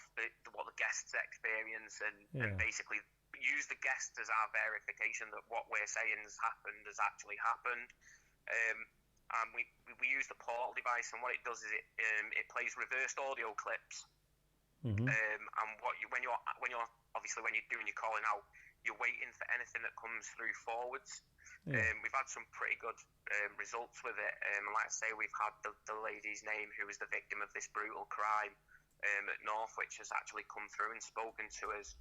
what the guests experience and basically use the guests as our verification that what we're saying has actually happened. And we use the portal device, and what it does is it plays reversed audio clips. Mm-hmm. And when you're obviously when you're doing your calling out, you're waiting for anything that comes through forwards. Yeah. We've had some pretty good results with it. Like I say, we've had the lady's name who was the victim of this brutal crime at Northwich has actually come through and spoken to us.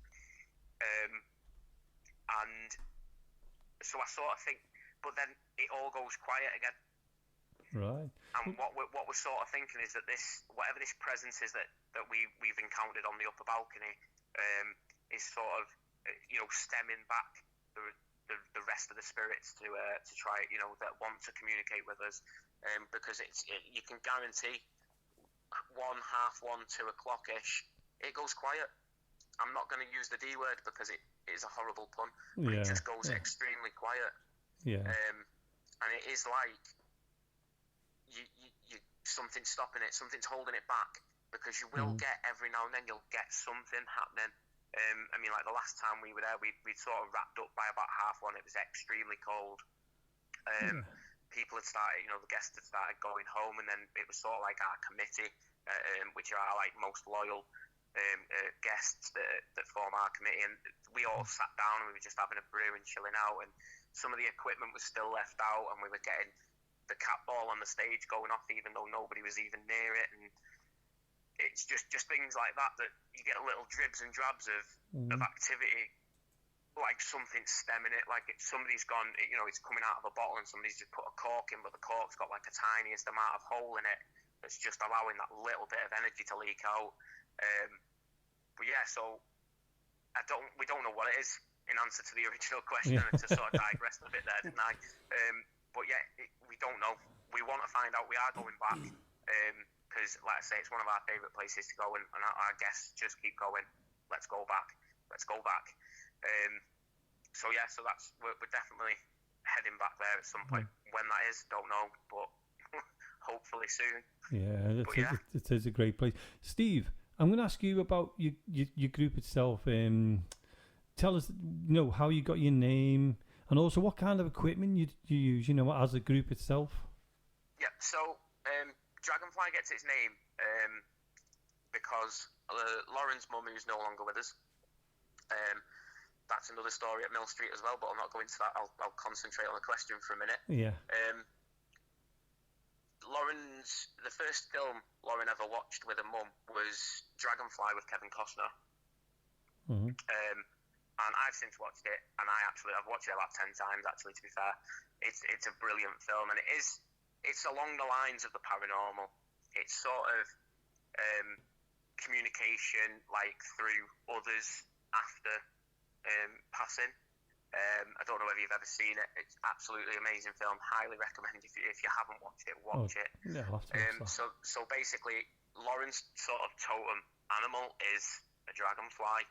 And so I sort of think, but then it all goes quiet again. Right. And what we're sort of thinking is that whatever this presence is that we've encountered on the upper balcony is sort of stemming back the rest of the spirits to try that want to communicate with us, because you can guarantee 1:30, 2 o'clock ish it goes quiet. I'm not going to use the D word because it is a horrible pun, but it just goes extremely quiet. Yeah. And it is like you something's stopping it, something's holding it back, because you will get every now and then you'll get something happening. I mean, like the last time we were there, we sort of wrapped up by about 1:30. It was extremely cold. People had started, the guests had started going home, and then it was sort of like our committee, which are our like most loyal guests that form our committee, and we all sat down and we were just having a brew and chilling out, and some of the equipment was still left out, and we were getting the cat ball on the stage going off even though nobody was even near it, and it's just things like that you get little dribs and drabs of activity, like something stemming it, like somebody's gone, it's coming out of a bottle and somebody's just put a cork in, but the cork's got like a tiniest amount of hole in it that's just allowing that little bit of energy to leak out. But yeah, so we don't know what it is, in answer to the original question, and to sort of digress a bit there, didn't I? But yeah, we don't know. We want to find out. We are going back. Because, like I say, it's one of our favourite places to go, and our guests just keep going. Let's go back. Let's go back. So that's we're definitely heading back there at some point. When that is, don't know, but hopefully soon. Yeah, it is a great place. Steve, I'm going to ask you about your group itself. Tell us, how you got your name, and also what kind of equipment you use, as a group itself. Yeah. So. Dragonfly gets its name because Lauren's mum, who's no longer with us, that's another story at Mill Street as well, but I'll not go into that. I'll concentrate on the question for a minute. Yeah. The first film Lauren ever watched with her mum was Dragonfly with Kevin Costner. Mm-hmm. And I've since watched it, and I've watched it about 10 times, actually, to be fair. It's a brilliant film, and it's along the lines of the paranormal. It's sort of communication, like, through others after passing. I don't know whether you've ever seen it. It's absolutely amazing film. Highly recommend if you haven't watched it, watch it. Yeah, I'll have to watch that. So basically, Lauren's sort of totem animal is a dragonfly.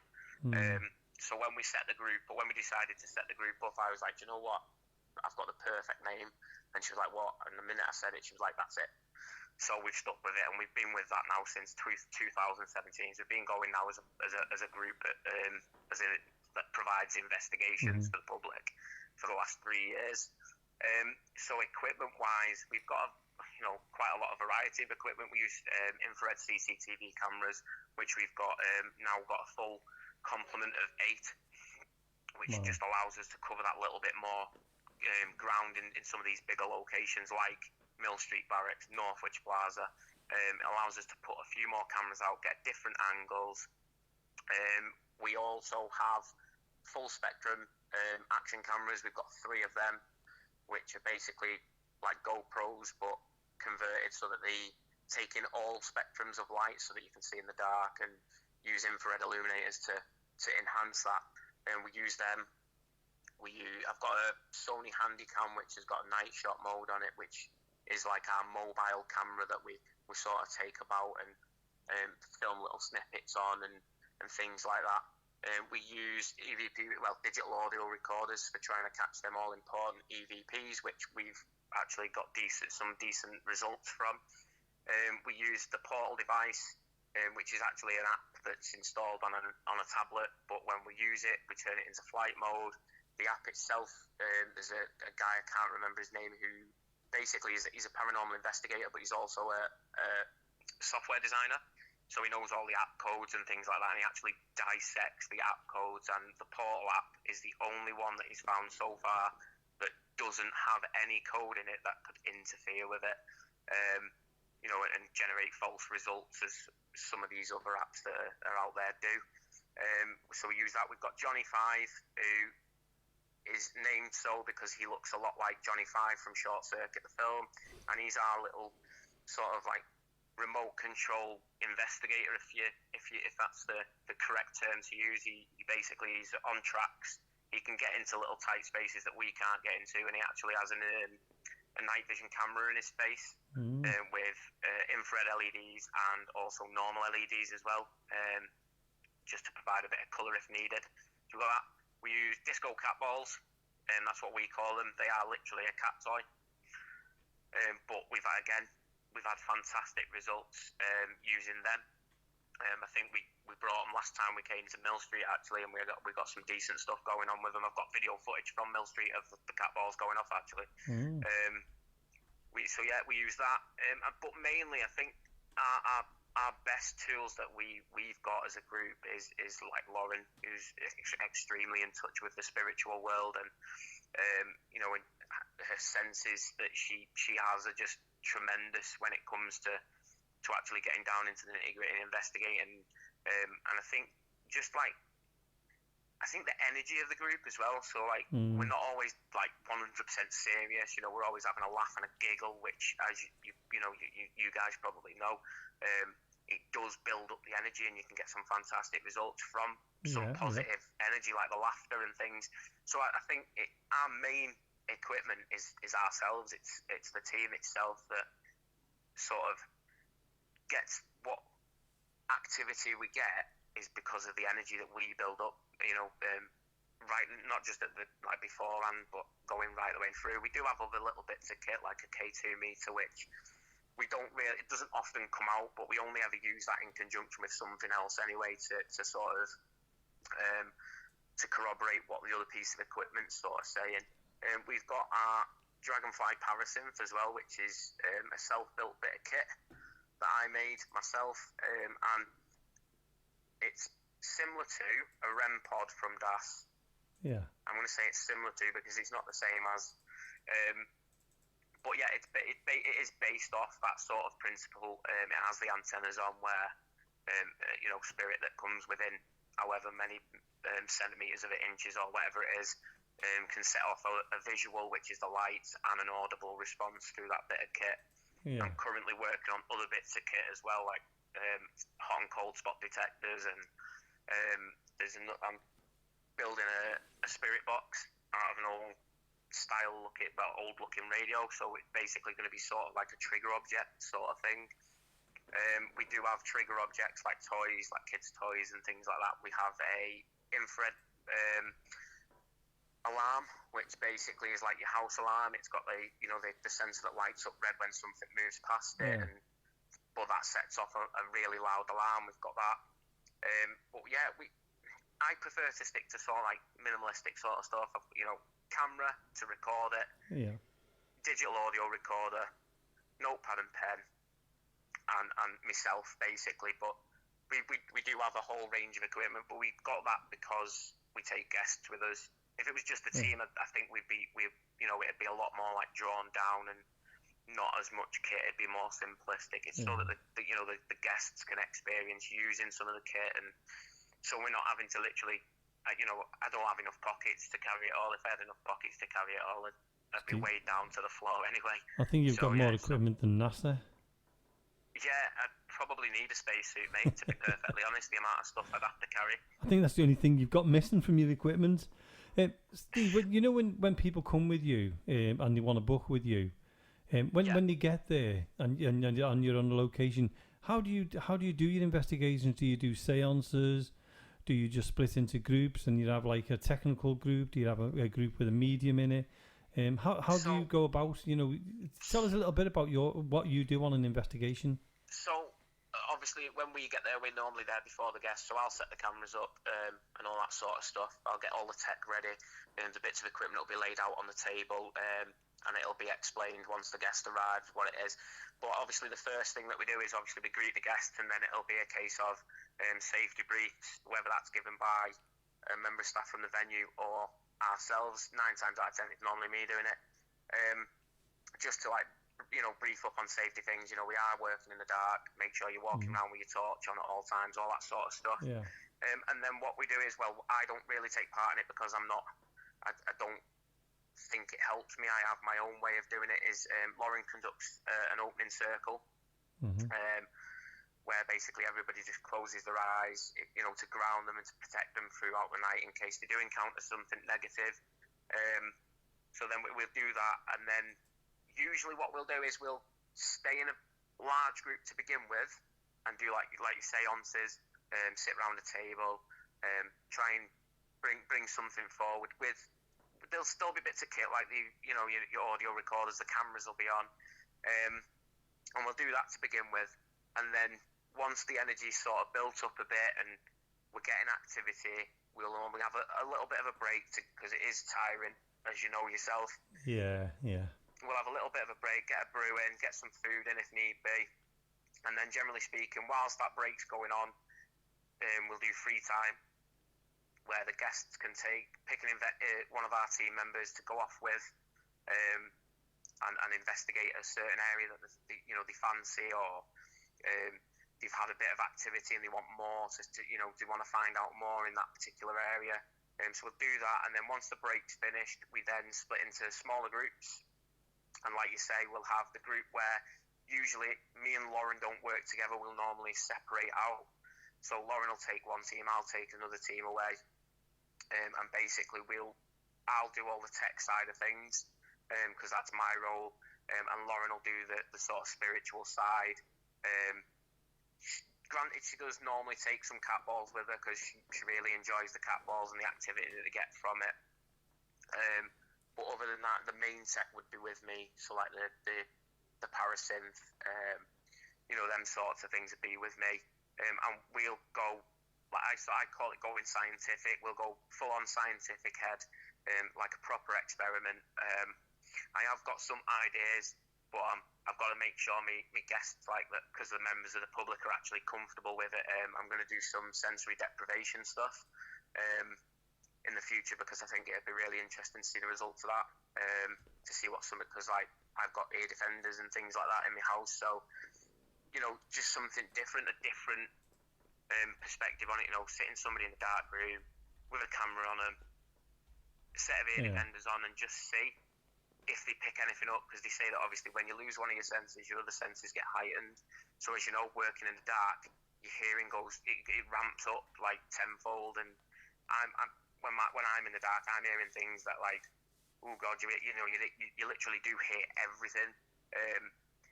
So when we decided to set the group up, I was like, do you know what? I've got the perfect name. And she was like, what? And the minute I said it, she was like, that's it. So we've stuck with it, and we've been with that now since 2017. So we've been going now as a group that provides investigations to the public for the last 3 years. So equipment-wise, we've got quite a lot of variety of equipment. We use infrared CCTV cameras, which we've got now got a full complement of 8, which just allows us to cover that little bit more ground in some of these bigger locations like Mill Street Barracks, Northwich Plaza. It allows us to put a few more cameras out, get different angles. We also have full spectrum action cameras. We've got 3 of them, which are basically like GoPros but converted so that they take in all spectrums of light so that you can see in the dark, and use infrared illuminators to enhance that. And we use them. I've got a Sony Handycam which has got a night shot mode on it, which is like our mobile camera that we sort of take about and film little snippets on and things like that. We use digital audio recorders for trying to catch them all important EVPs, which we've actually got some decent results from. We use the Portal device, which is actually an app that's installed on a tablet, but when we use it, we turn it into flight mode. The app itself, there's a guy, I can't remember his name, who basically he's a paranormal investigator, but he's also a software designer. So he knows all the app codes and things like that, and he actually dissects the app codes. And the Portal app is the only one that he's found so far that doesn't have any code in it that could interfere with it, and generate false results as some of these other apps that are out there do. So we use that. We've got Johnny Five, who is named so because he looks a lot like Johnny Five from Short Circuit, the film, and he's our little sort of like remote control investigator, if that's the correct term to use. He's on tracks. He can get into little tight spaces that we can't get into, and he actually has a night vision camera in his space with infrared LEDs and also normal LEDs as well, just to provide a bit of colour if needed. So we've got that. We use disco cat balls, and that's what we call them. They are literally a cat toy, but we've had fantastic results using them. I think we brought them last time we came to Mill Street actually, and we got some decent stuff going on with them. I've got video footage from Mill Street of the cat balls going off actually. We use that, but mainly I think our best tools that we've got as a group is like Lauren, who's extremely in touch with the spiritual world, and and her senses that she has are just tremendous when it comes to actually getting down into the nitty-gritty and investigating. And I think the energy of the group as well. So we're not always like 100% serious. We're always having a laugh and a giggle, which, as you guys probably know, it does build up the energy, and you can get some fantastic results from some positive energy, like the laughter and things. So I think our main equipment is ourselves. It's the team itself that sort of gets what activity we get is because of the energy that we build up, right, not just at the beforehand, but going right the way through. We do have other little bits of kit like a K2 meter, which it doesn't often come out, but we only ever use that in conjunction with something else anyway to sort of to corroborate what the other piece of equipment's sort of saying. We've got our Dragonfly Parasynth as well, which is a self-built bit of kit that I made myself, and it's similar to a REM pod from DAS. Yeah. I'm going to say it's similar to because it's not the same as, but yeah, it is based off that sort of principle. It has the antennas on where, spirit that comes within however many centimetres of it, inches or whatever it is, can set off a visual, which is the lights, and an audible response through that bit of kit. Yeah. I'm currently working on other bits of kit as well, like hot and cold spot detectors, and I'm building a spirit box out of an old looking radio, so it's basically going to be sort of like a trigger object sort of thing. We do have trigger objects like toys, like kids' toys and things like that. We have a infrared alarm, which basically is like your house alarm. It's got the sensor that lights up red when something moves past it, but that sets off a really loud alarm. We've got that. I prefer to stick to sort of like minimalistic sort of stuff. Camera to record it, digital audio recorder, notepad and pen, and myself basically. But we do have a whole range of equipment, but we've got that because we take guests with us. If it was just the team, I think it'd be a lot more like drawn down and not as much kit. It'd be more simplistic. It's so that the guests can experience using some of the kit, and so we're not having to literally. I don't have enough pockets to carry it all. If I had enough pockets to carry it all, I'd be weighed down to the floor anyway. I think you've got more equipment than NASA. Yeah, I'd probably need a spacesuit, mate, to be perfectly honest, the amount of stuff I'd have to carry. I think that's the only thing you've got missing from your equipment. Steve, when people come with you and they want to book with you, when they get there and you're on the location, how do you do your investigations? Do you do seances? Do you just split into groups and you have like a technical group? Do you have a group with a medium in it? How do you go about? Tell us a little bit about what you do on an investigation. So obviously, when we get there, we're normally there before the guests, so I'll set the cameras up and all that sort of stuff. I'll get all the tech ready, and the bits of equipment will be laid out on the table, and it'll be explained once the guest arrives what it is. But obviously, the first thing that we do is obviously we greet the guests, and then it'll be a case of safety briefs, whether that's given by a member of staff from the venue or ourselves. 9 times out of 10, it's normally me doing it, just to brief up on safety things. We are working in the dark. Make sure you're walking around with your torch on at all times, all that sort of stuff. Yeah. And then what we do is, I don't really take part in it because I don't think it helps me. I have my own way of doing it. Lauren conducts an opening circle, where basically everybody just closes their eyes, to ground them and to protect them throughout the night in case they do encounter something negative. So then we'll do that, and then usually what we'll do is we'll stay in a large group to begin with and do like seances, sit around a table, try and bring something forward with. There'll still be bits of kit like your audio recorders, the cameras will be on, and we'll do that to begin with. And then once the energy's sort of built up a bit and we're getting activity, we'll normally have a little bit of a break because it is tiring, as you know yourself. Yeah. We'll have a little bit of a break, get a brew in, get some food in if need be, and then generally speaking, whilst that break's going on, we'll do free time where the guests can pick one of our team members to go off with, and investigate a certain area that they fancy, or they've had a bit of activity and they want more they want to find out more in that particular area. So we'll do that, and then once the break's finished, we then split into smaller groups. And like you say, we'll have the group where usually me and Lauren don't work together. We'll normally separate out. So Lauren will take one team, I'll take another team away. And basically I'll do all the tech side of things, because that's my role. And Lauren will do the sort of spiritual side. Granted, she does normally take some cat balls with her because she really enjoys the cat balls and the activity that they get from it. But other than that, the main tech would be with me. So like the parasynth, them sorts of things would be with me. And we'll go, I call it going scientific. We'll go full on scientific head, like a proper experiment. I have got some ideas, but I've got to make sure my guests like that, because the members of the public are actually comfortable with it. I'm going to do some sensory deprivation stuff in the future, because I think it'd be really interesting to see the results of that, to see what because I've got ear defenders and things like that in my house, so just something different, a different perspective on it. Sitting somebody in a dark room with a camera on them, a set of ear defenders on, and just see if they pick anything up, because they say that obviously when you lose one of your senses, your other senses get heightened. So as you know, working in the dark, your hearing it ramps up like tenfold, and when I'm in the dark, I'm hearing things that oh God, you literally do hear everything.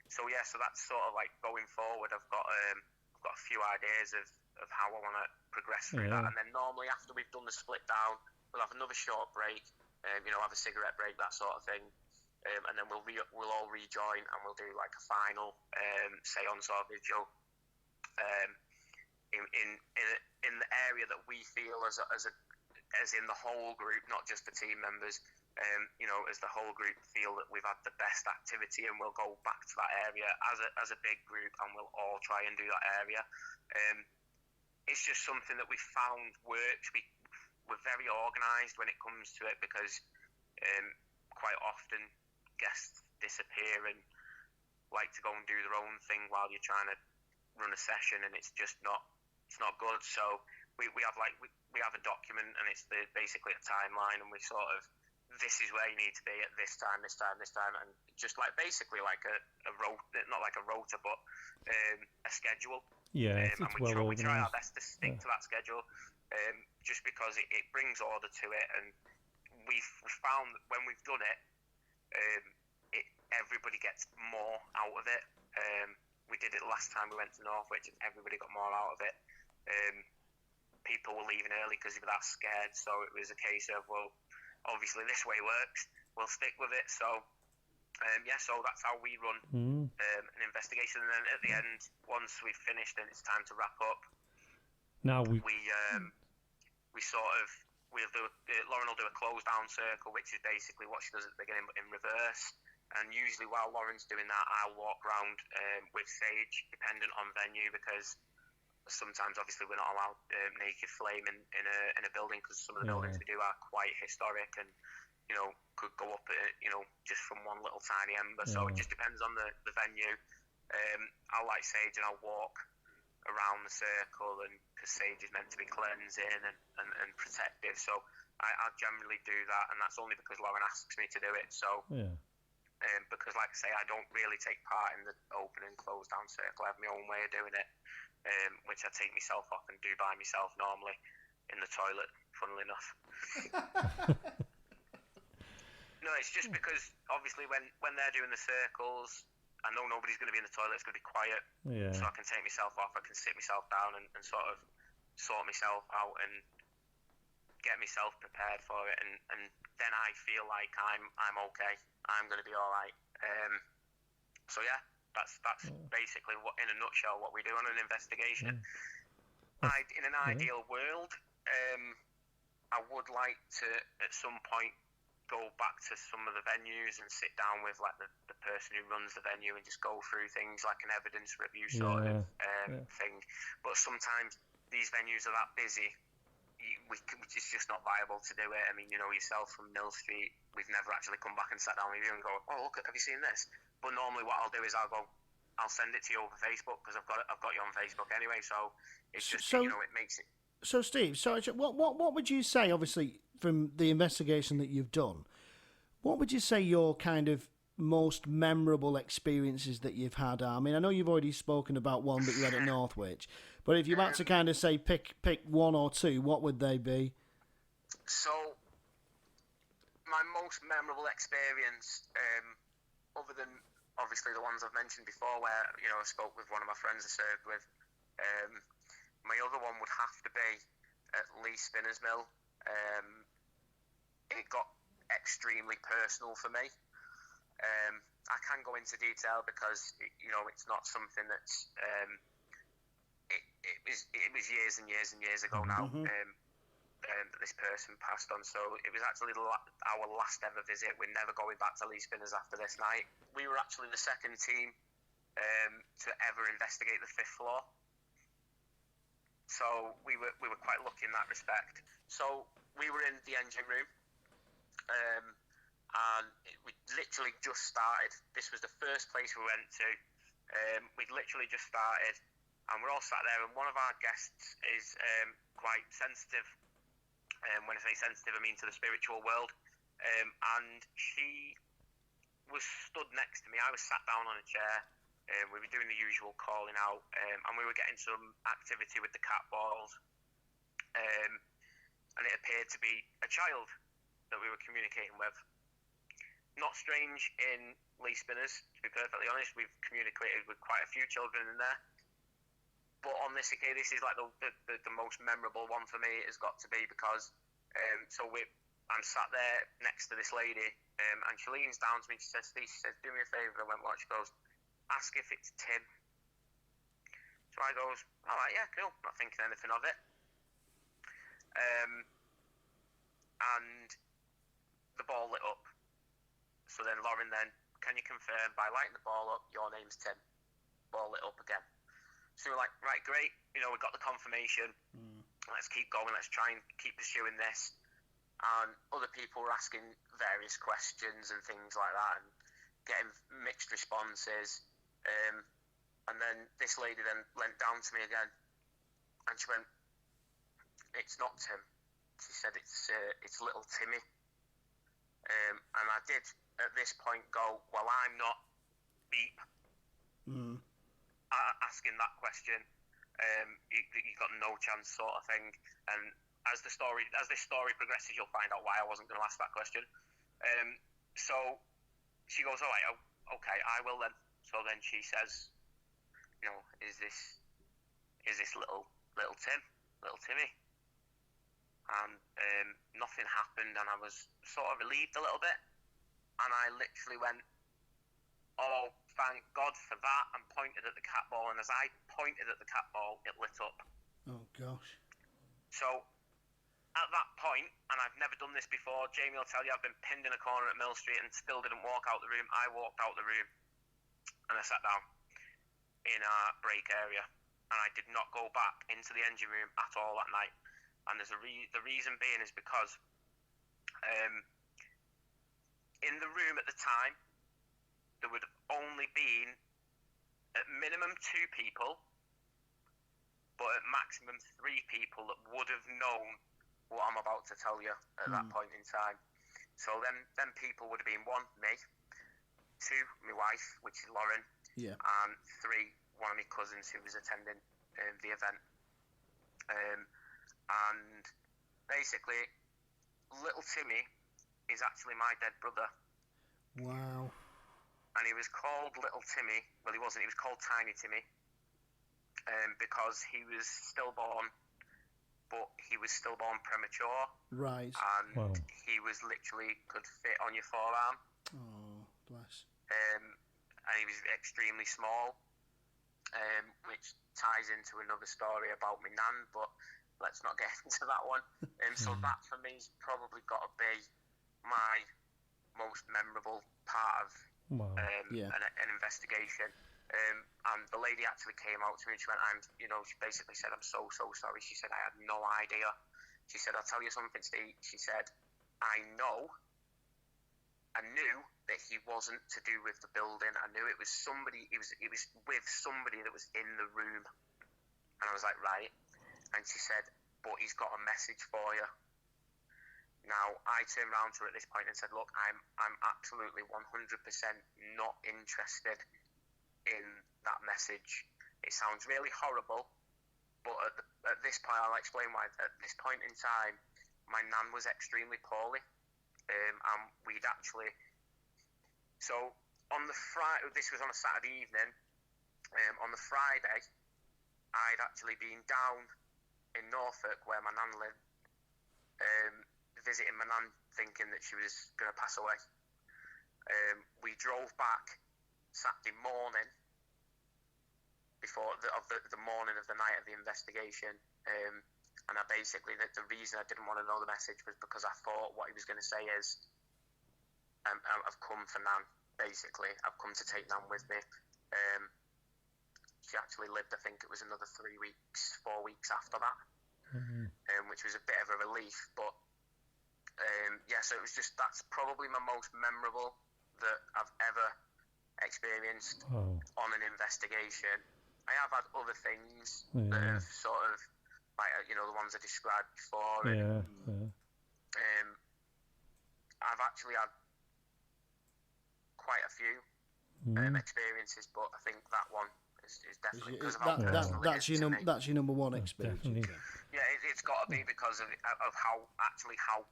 So that's sort of like going forward. I've got a few ideas of how I want to progress through that, and then normally after we've done the split down, we'll have another short break, have a cigarette break, that sort of thing, and then we'll all rejoin and we'll do like a final seance or vigil in the area that we feel as in the whole group, not just the team members, as the whole group feel that we've had the best activity, and we'll go back to that area as a big group, and we'll all try and do that area. It's just something that we found works. We're very organised when it comes to it, because quite often guests disappear and like to go and do their own thing while you're trying to run a session, and it's just not good. So we have a document, and it's basically a timeline, and we sort of, this is where you need to be at this time, and just like basically like a not like a rota, but a schedule. Yeah, and we try our best to stick to that schedule, just because it brings order to it, and we've found that when we've done it, everybody gets more out of it. We did it last time we went to Northwich, and everybody got more out of it. People were leaving early because they were that scared, so it was a case of, well, obviously this way works, we'll stick with it. So so that's how we run an investigation, and then at the end, once we've finished, then it's time to wrap up. Now we sort of Lauren will do a close down circle, which is basically what she does at the beginning, but in reverse. And usually while Lauren's doing that, I'll walk around with Sage, dependent on venue, because sometimes obviously we're not allowed naked flame in a building, because some of the buildings we do are quite historic and could go up just from one little tiny ember. So it just depends on the venue. I'll light Sage and I'll walk around the circle, and because Sage is meant to be cleansing and protective, so I generally do that, and that's only because Lauren asks me to do it. So because like I say, I don't really take part in the open and close down circle. I have my own way of doing it, which I take myself off and do by myself normally in the toilet, funnily enough. No, it's just because obviously when they're doing the circles, I know nobody's going to be in the toilet. It's going to be quiet, so I can take myself off. I can sit myself down and sort of sort myself out and get myself prepared for it, and then I feel like I'm okay. I'm going to be all right. So yeah, that's basically what, in a nutshell, what we do on an investigation. In an ideal world, I would like to at some point go back to some of the venues and sit down with like the person who runs the venue and just go through things like an evidence review sort of thing. But sometimes these venues are that busy, it's just not viable to do it. I mean, yourself from Mill Street, we've never actually come back and sat down with you and go, oh look, have you seen this? But normally what I'll do is I'll send it to you over Facebook, because I've got you on Facebook anyway. So it's just it makes it. So Steve, what would you say, obviously, from the investigation that you've done, what would you say your kind of most memorable experiences that you've had are? I mean, I know you've already spoken about one that you had at Northwich, but if you had to kind of say pick one or two, what would they be? So, my most memorable experience, other than obviously the ones I've mentioned before, where I spoke with one of my friends I served with, my other one would have to be at Lee Spinner's Mill. It got extremely personal for me. I can go into detail because it's not something that's it was years and years and years ago now that this person passed on. So it was actually our last ever visit. We're never going back to Lee Spinner's after this night. We were actually the second team to ever investigate the 5th floor. So we were quite lucky in that respect. So we were in the engine room, and we literally just started. This was the first place we went to. We'd literally just started, and we're all sat there. And one of our guests is quite sensitive. When I say sensitive, I mean to the spiritual world. And she was stood next to me. I was sat down on a chair. We were doing the usual calling out, and we were getting some activity with the cat balls, and it appeared to be a child that we were communicating with. Not strange in Lee Spinner's, to be perfectly honest. We've communicated with quite a few children in there, but on this occasion, this is like the most memorable one for me. Has got to be because I'm sat there next to this lady, and she leans down to me and she says, "Steve," she says, "do me a favour." I went, "What?" She goes, "Ask if it's Tim." So I goes, "All right, yeah, cool." Not thinking anything of it. And the ball lit up. So then Lauren "Can you confirm by lighting the ball up, your name's Tim?" Ball lit up again. So we're like, right, great. We got the confirmation. Let's keep going. Let's try and keep pursuing this. And other people were asking various questions and things like that, and getting mixed responses. And then this lady then leant down to me again, and she went, "It's not Tim." She said, it's little Timmy. And I did at this point go, well, I'm not beep asking that question. You got no chance, sort of thing. And as this story progresses, you'll find out why I wasn't going to ask that question. So she goes, all right, okay, I will then. So then she says, you know, is this little Timmy? And nothing happened, and I was sort of relieved a little bit, and I literally went, oh, thank God for that, and pointed at the cat ball, and as I pointed at the cat ball, it lit up. Oh, gosh. So, at that point, and I've never done this before, Jamie will tell you I've been pinned in a corner at Mill Street and still didn't walk out the room. I walked out the room, and I sat down in our break area, and I did not go back into the engine room at all that night. And there's the reason being is because in the room at the time, there would have only been at minimum 2 people, but at maximum 3 people that would have known what I'm about to tell you at that point in time. So them people would have been 1, me, 2, my wife, which is Lauren, and 3, one of my cousins who was attending the event. And basically, little Timmy is actually my dead brother. Wow. And he was called Little Timmy. Well, he wasn't. He was called Tiny Timmy because he was stillborn, but he was stillborn premature. Right. And he was literally could fit on your forearm. Oh, bless. And he was extremely small, which ties into another story about my nan, but let's not get into that one. So that for me's probably got to be my most memorable part of an investigation. And the lady actually came out to me and she went, she basically said, I'm so sorry. She said, I had no idea. She said, I'll tell you something, Steve. She said, I knew that he wasn't to do with the building. I knew it was somebody, it was with somebody that was in the room. And I was like, right. And she said, but he's got a message for you. Now, I turned around to her at this point and said, look, I'm absolutely 100% not interested in that message. It sounds really horrible, but at this point, I'll explain why. At this point in time, my nan was extremely poorly. And we'd actually... So, on the Friday, this was on a Saturday evening, on the Friday, I'd actually been down in Norfolk, where my nan lived, visiting my nan, thinking that she was going to pass away. We drove back Saturday morning, before the morning of the night of the investigation, and I basically, the reason I didn't want to know the message was because I thought what he was going to say is, I've come for Nan, basically. I've come to take Nan with me. She actually lived, I think it was another 4 weeks after that, which was a bit of a relief. But so it was that's probably my most memorable that I've ever experienced on an investigation. I have had other things that have sort of, like, the ones I described before. I've actually had quite a few experiences, but I think that one is definitely because of how personal it is to me. That's your number one experience. Yeah, it's got to be because of how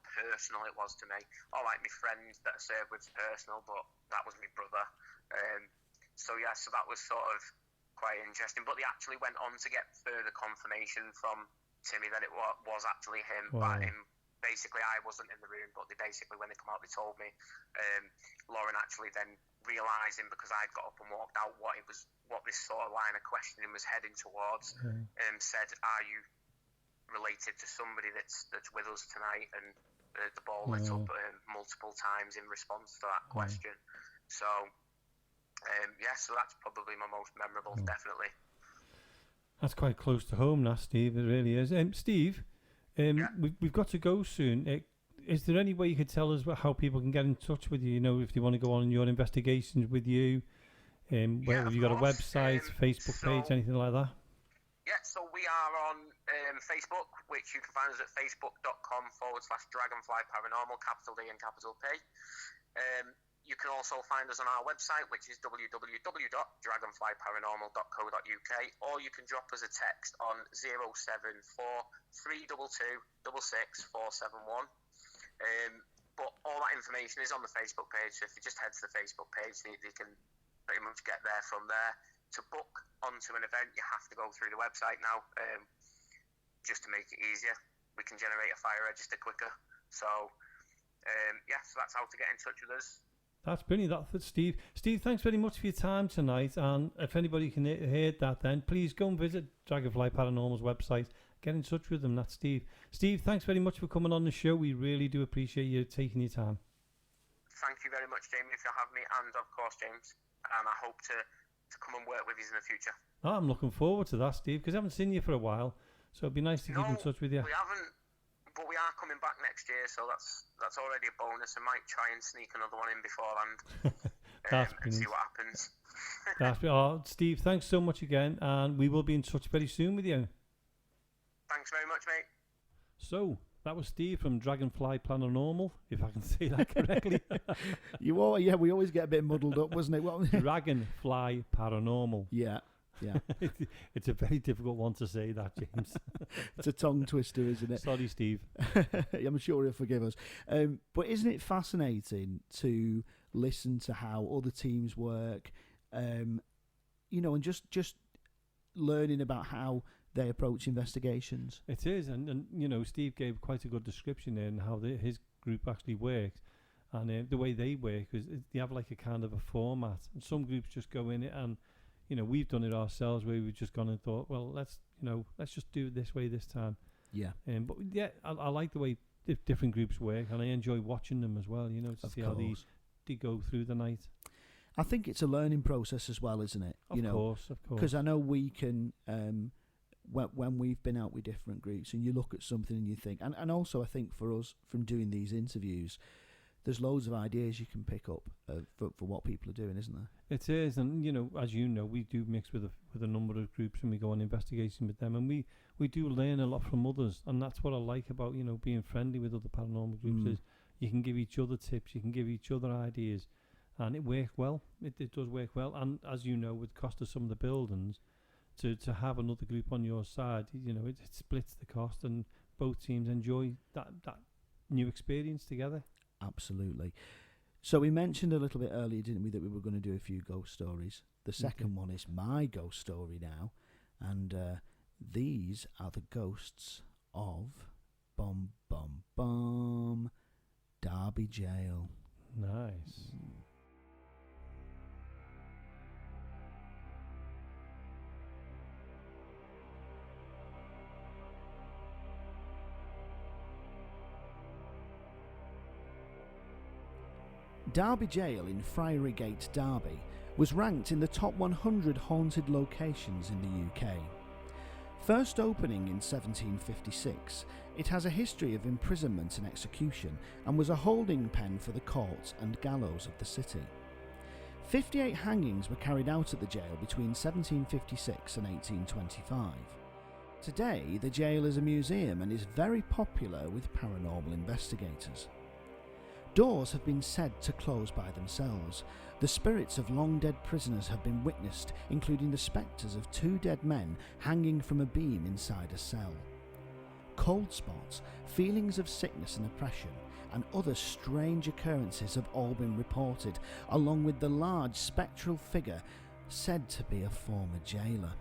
personal it was to me. All right, my friends that I served with personal, but that was my brother. So that was sort of quite interesting. But they actually went on to get further confirmation from Timmy that it was actually him. Wow. But basically, I wasn't in the room, but they basically, when they come out, they told me. Lauren actually then realising, because I'd got up and walked out, what this sort of line of questioning was heading towards, said, "Are you related to somebody that's with us tonight?" And the ball lit up multiple times in response to that question. So, so that's probably my most memorable, definitely. That's quite close to home, now, Steve. It really is. Steve, we've got to go soon. Is there any way you could tell us how people can get in touch with you? If they want to go on your investigations with you, have you got a website, Facebook page, anything like that? Yeah, so we are on Facebook, which you can find us at facebook.com/Dragonfly Paranormal, capital D and capital P. You can also find us on our website, which is www.dragonflyparanormal.co.uk, or you can drop us a text on 074 322 66471. But all that information is on the Facebook page, so if you just head to the Facebook page, they can pretty much get there from there. To book onto an event, you have to go through the website now, just to make it easier. We can generate a fire register quicker. So, so that's how to get in touch with us. That's brilliant. That's Steve. Steve, thanks very much for your time tonight. And if anybody can hear that, then please go and visit Dragonfly Paranormal's website. Get in touch with them. That's Steve. Steve, thanks very much for coming on the show. We really do appreciate you taking your time. Thank you very much, Jamie, for having me, and of course, James. And I hope to come and work with you in the future. Oh, I'm looking forward to that, Steve, because I haven't seen you for a while. So it'd be nice to keep in touch with you. We haven't. But we are coming back next year, so that's already a bonus. I might try and sneak another one in beforehand and see what happens. Steve, thanks so much again, and we will be in touch very soon with you. Thanks very much, mate. So, that was Steve from Dragonfly Paranormal, if I can say that correctly. We always get a bit muddled up, wasn't it? Dragonfly Paranormal. Yeah. It's a very difficult one to say, that, James. It's a tongue twister, isn't it? Sorry, Steve. I'm sure he'll forgive us. But isn't it fascinating to listen to how other teams work, and just learning about how they approach investigations? It is, and Steve gave quite a good description in how his group actually works, and the way they work is they have like a kind of a format, and some groups just go in it, and we've done it ourselves where we've just gone and thought, well, let's just do it this way this time. Yeah. But yeah, I like the way different groups work, and I enjoy watching them as well. To see how they go through the night. I think it's a learning process as well, isn't it? Of course. Because I know we can. When we've been out with different groups and you look at something and you think, and also I think for us from doing these interviews, there's loads of ideas you can pick up for what people are doing, isn't there? It is, and as you know, we do mix with a number of groups and we go on investigation with them, and we do learn a lot from others, and that's what I like about being friendly with other paranormal groups is you can give each other tips, you can give each other ideas, and it works well. It does work well, and as you know, with the cost of some of the buildings, to have another group on your side, it splits the cost, and both teams enjoy that new experience together. Absolutely. So we mentioned a little bit earlier, didn't we, that we were going to do a few ghost stories. The second one is my ghost story now, and these are the ghosts of Derby Jail. Nice. Derby Jail in Friary Gate, Derby, was ranked in the top 100 haunted locations in the UK. First opening in 1756, it has a history of imprisonment and execution and was a holding pen for the courts and gallows of the city. 58 hangings were carried out at the jail between 1756 and 1825. Today, the jail is a museum and is very popular with paranormal investigators. Doors have been said to close by themselves. The spirits of long-dead prisoners have been witnessed, including the spectres of 2 dead men hanging from a beam inside a cell. Cold spots, feelings of sickness and oppression, and other strange occurrences have all been reported, along with the large spectral figure said to be a former jailer.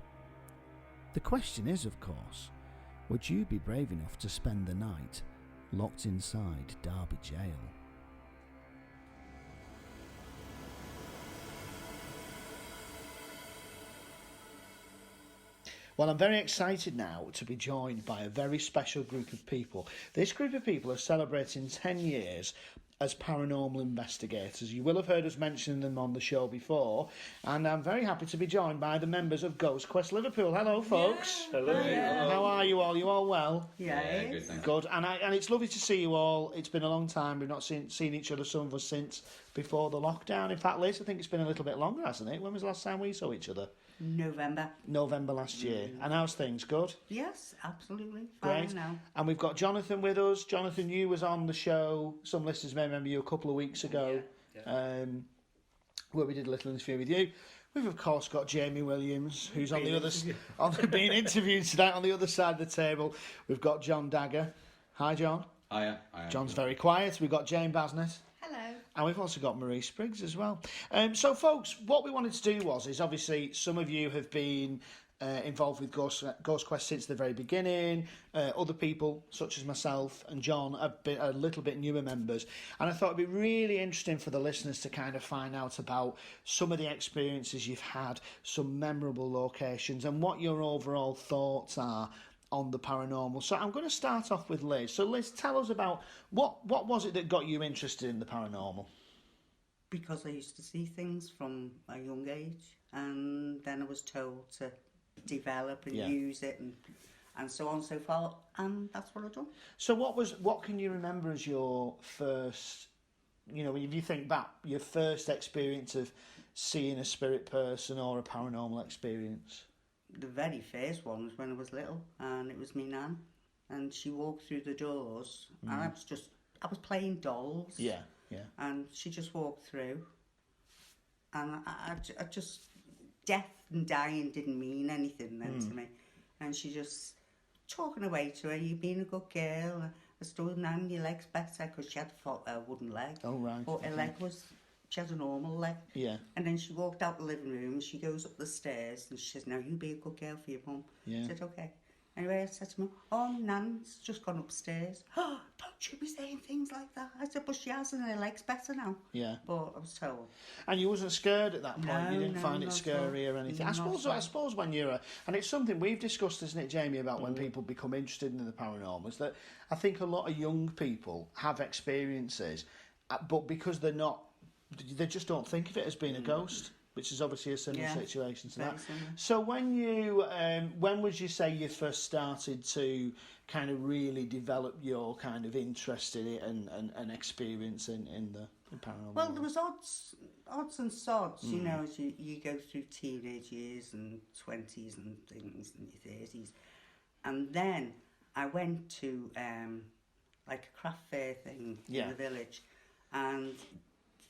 The question is, of course, would you be brave enough to spend the night locked inside Derby Jail? Well, I'm very excited now to be joined by a very special group of people. This group of people are celebrating 10 years as paranormal investigators. You will have heard us mention them on the show before, and I'm very happy to be joined by the members of GhostQuest-Liverpool. Hello, folks. Yeah. Hello. How are you all? You all well? Yeah, good, thanks. Good. And it's lovely to see you all. It's been a long time. We've not seen each other, some of us, since before the lockdown. In fact, Liz, I think it's been a little bit longer, hasn't it? When was the last time we saw each other? November last year. And how's things? Good? Yes, absolutely. Fine. Great. Now. And we've got Jonathan with us. Jonathan, you was on the show. Some listeners may remember you a couple of weeks ago. where we did a little interview with you. We've of course got Jamie Williams, who's on the other being interviewed tonight on the other side of the table. We've got John Dagger. Hi, John. Hiya. John's very quiet. We've got Jane Basnett. Hello. And we've also got Marie Spriggs as well. So, folks, what we wanted to do is obviously some of you have been involved with Ghost Quest since the very beginning. Other people, such as myself and John, have been a little bit newer members. And I thought it'd be really interesting for the listeners to kind of find out about some of the experiences you've had, some memorable locations, and what your overall thoughts are on the paranormal. So I'm going to start off with Liz. So Liz, tell us about what was it that got you interested in the paranormal? Because I used to see things from a young age, and then I was told to develop and use it and so on and so forth, and that's what I've done. So what can you remember as your first, if you think back, your first experience of seeing a spirit person or a paranormal experience? The very first one was when I was little, and it was me nan, and she walked through the doors, and I was playing dolls. Yeah. And she just walked through, and I just, death and dying didn't mean anything then to me. And she just talking away to her, "You being a good girl." I stood, "Nan, your leg's better," because she had a wooden leg. Oh, right. But her leg she had a normal leg. Yeah. And then she walked out the living room, and she goes up the stairs, and she says, "Now you be a good girl for your mum." Yeah. I said, "Okay." Anyway, I said to Mum, "Oh, Nan's just gone upstairs." "Oh, don't you be saying things like that." I said, "But she has, and her leg's better now." Yeah. But I was told. And you wasn't scared at that point? No, You didn't find it not scary or anything? I suppose when you're and it's something we've discussed, isn't it, Jamie, about when people become interested in the paranormal, is that I think a lot of young people have experiences, but because they just don't think of it as being a ghost, which is obviously a similar situation to that. Similar. So when would you say you first started to kind of really develop your kind of interest in it and experience in the paranormal? Well, there was odds and sods, as you go through teenage years and 20s and things in your 30s. And then I went to like a craft fair thing in the village, and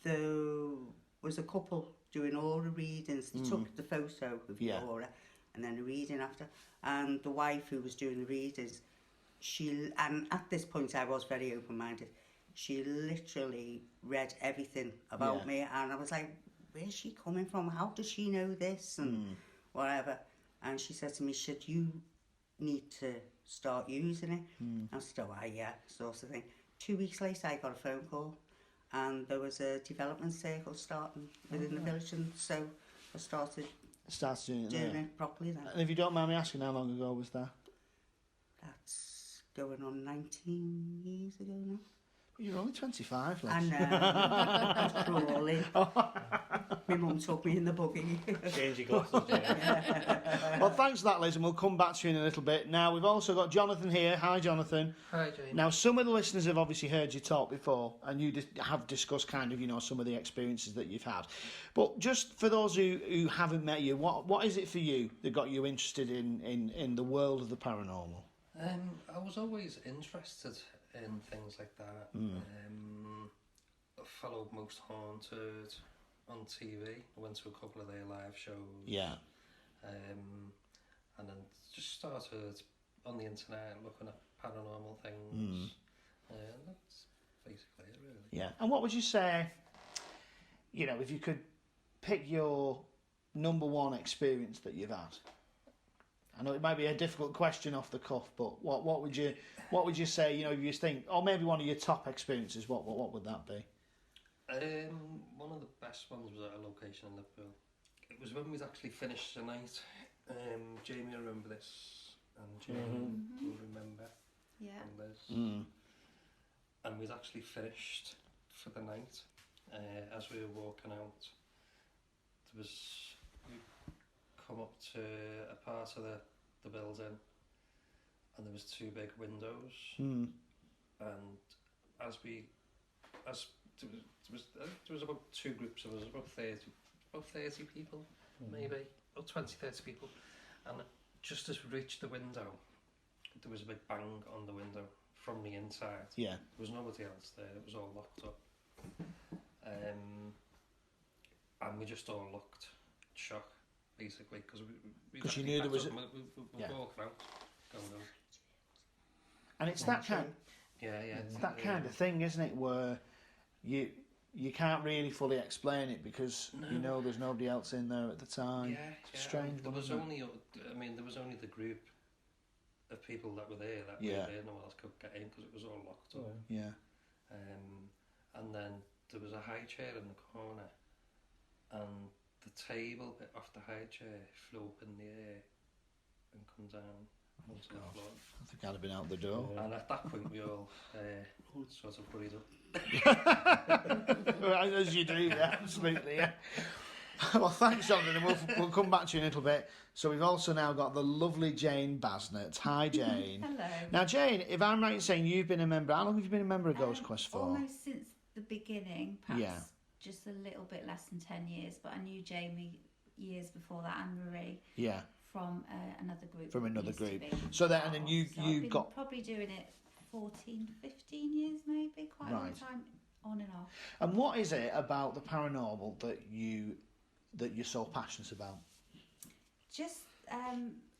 there was a couple doing aura readings. They took the photo of the aura and then a reading after. And the wife who was doing the readings, and at this point I was very open-minded, she literally read everything about me, and I was like, where's she coming from? How does she know this? And whatever. And she said to me, "Should you need to start using it?" I said, "Oh, yeah," sort of thing. 2 weeks later I got a phone call, and there was a development circle starting within the village, and so I started doing it properly then. And if you don't mind me asking, how long ago was that? That's going on 19 years ago now. Well, you're only 25, Liz. I know. I was crawling. My mum took me in the buggy. Change your glasses, Jamie. Well, thanks for that, Liz, and we'll come back to you in a little bit. Now, we've also got Jonathan here. Hi, Jonathan. Hi, Jamie. Now, some of the listeners have obviously heard you talk before, and you have discussed kind of, some of the experiences that you've had. But just for those who haven't met you, what is it for you that got you interested in the world of the paranormal? I was always interested in things like that. I followed Most Haunted on TV. I went to a couple of their live shows. Yeah. And then just started on the internet looking at paranormal things. That's basically it, really. Yeah. And what would you say, if you could pick your number one experience that you've had? I know it might be a difficult question off the cuff, but what would you say? If you think, or maybe one of your top experiences, what would that be? One of the best ones was at a location in Liverpool. It was when we'd actually finished the night. Jamie will remember this, and Jamie will remember. Yeah. And Liz. And we'd actually finished for the night. As we were walking out, we come up to a part of the building, and there was two big windows. And there was about two groups of us, about 30 people, maybe, or 20, 30 people. And just as we reached the window, there was a big bang on the window from the inside. Yeah. There was nobody else there, it was all locked up. And we just all looked shocked, basically, because Because you knew there was we walking out, going on. And it's that kind. It's that kind of thing, isn't it? Where you can't really fully explain it because you know there's nobody else in there at the time. Yeah. Strange. There was only the group of people that were there that were there. No one else could get in because it was all locked up. Yeah. And then there was a high chair in the corner, and the table bit off the high chair flew up in the air and come down onto the floor. I think I'd have been out the door. And at that point we all sort of hurried up. As you do, yeah, absolutely, yeah. Well, thanks, Jonathan, and we'll come back to you in a little bit. So we've also now got the lovely Jane Basnett. Hi, Jane. Hello. Now, Jane, if I'm right in saying you've been a member, how long have you been a member of Ghost Quest for? Almost since the beginning, perhaps just a little bit less than 10 years, but I knew Jamie years before that, and Marie. Yeah. From another group. From another group. So then, and then you got probably doing it 14, 15 years maybe, quite a long time, on and off. And what is it about the paranormal that you're so passionate about? Just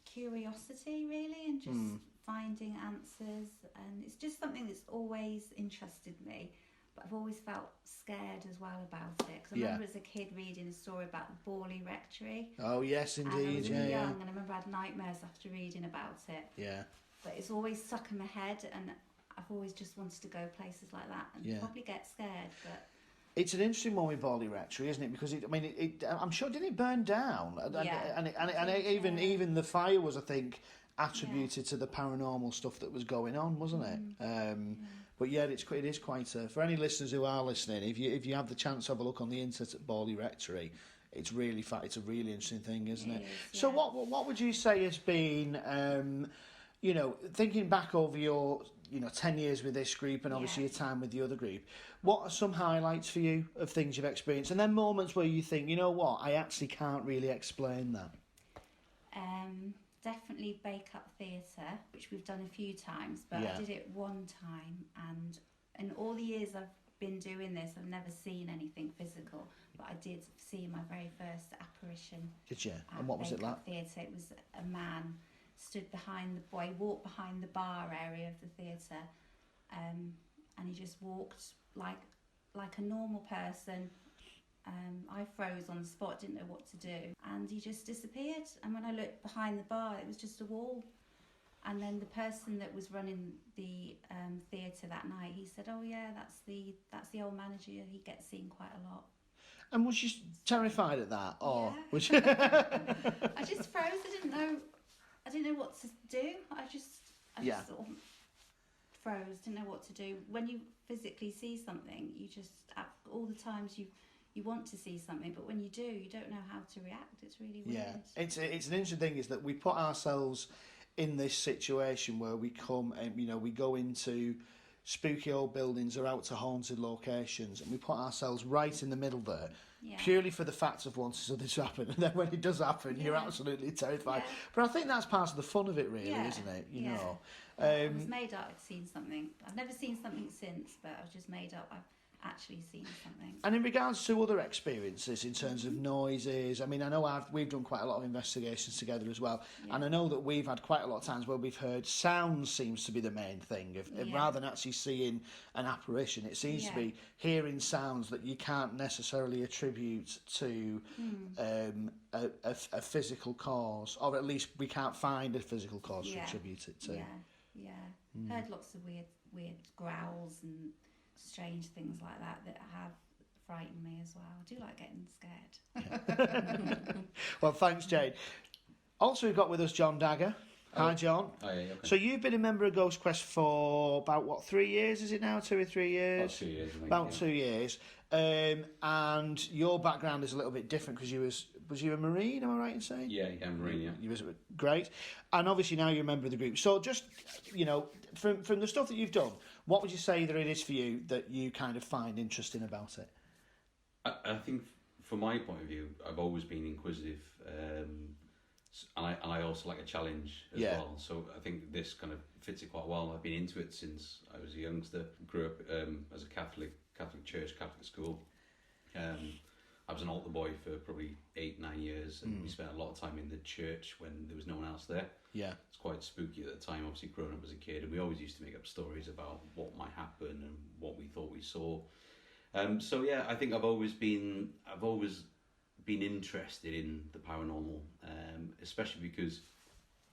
curiosity, really, and just finding answers, and it's just something that's always interested me. But I've always felt scared as well about it, because I remember as a kid reading a story about the Borley Rectory. Oh yes, indeed. And I was really young, and I remember I had nightmares after reading about it. Yeah. But it's always stuck in my head, and I've always just wanted to go places like that, and probably get scared. But it's an interesting one with Borley Rectory, isn't it? Because I'm sure, didn't it burn down? And even the fire was, I think, attributed to the paranormal stuff that was going on, wasn't it? But yeah, it is quite for any listeners who are listening. If you have the chance to have a look on the internet at Borley Rectory, it's a really interesting thing, isn't it? So what would you say has been, thinking back over your 10 years with this group and obviously your time with the other group, what are some highlights for you of things you've experienced, and then moments where you think, you know what, I actually can't really explain that? Definitely Bake Up Theatre, which we've done a few times, but I did it one time, and in all the years I've been doing this, I've never seen anything physical, but I did see my very first apparition. Did you? And what was it like? Theatre. It was a man stood behind he walked behind the bar area of the theatre, and he just walked like a normal person. I froze on the spot, didn't know what to do, and he just disappeared. And when I looked behind the bar, it was just a wall. And then the person that was running the theatre that night, he said, "Oh yeah, that's the old manager. He gets seen quite a lot." And was you terrified at that, or was you? I just froze. I didn't know what to do. I just sort of froze. Didn't know what to do. When you physically see something, you just all the times you want to see something, but when you do, you don't know how to react. It's really weird. Yeah, it's an interesting thing is that we put ourselves in this situation where we come and we go into spooky old buildings or out to haunted locations, and we put ourselves right in the middle there, purely for the fact of wanting something to happen. And then when it does happen, you're absolutely terrified. But I think that's part of the fun of it, really, isn't it? You know. I was made up. I'd seen something. I've never seen something since, but I was just made up. I've actually seen something. And in regards to other experiences in terms of noises, I mean, I know we've done quite a lot of investigations together as well, and I know that we've had quite a lot of times where we've heard sounds seems to be the main thing, rather than actually seeing an apparition. It seems to be hearing sounds that you can't necessarily attribute to a physical cause, or at least we can't find a physical cause to attribute it to. Heard lots of weird growls and strange things like that have frightened me as well. I do like getting scared. Well, thanks, Jane. Also, we've got with us John Dagger. Hi, John. Hi, okay. So you've been a member of Ghost Quest for about 3 years? Is it now 2 or 3 years? About 2 years. I think, about 2 years. And your background is a little bit different because was you a Marine? Am I right in saying? Yeah, Marine. Yeah. You was great, and obviously now you're a member of the group. So just from the stuff that you've done, what would you say that it is for you that you kind of find interesting about it? I think, from my point of view, I've always been inquisitive, and I also like a challenge as well. So I think this kind of fits it quite well. I've been into it since I was a youngster. Grew up as a Catholic church, Catholic school. I was an altar boy for probably 8-9 years, and we spent a lot of time in the church when there was no one else there. Yeah. It's quite spooky at the time, obviously growing up as a kid, and we always used to make up stories about what might happen and what we thought we saw. So yeah, I think I've always been interested in the paranormal, especially because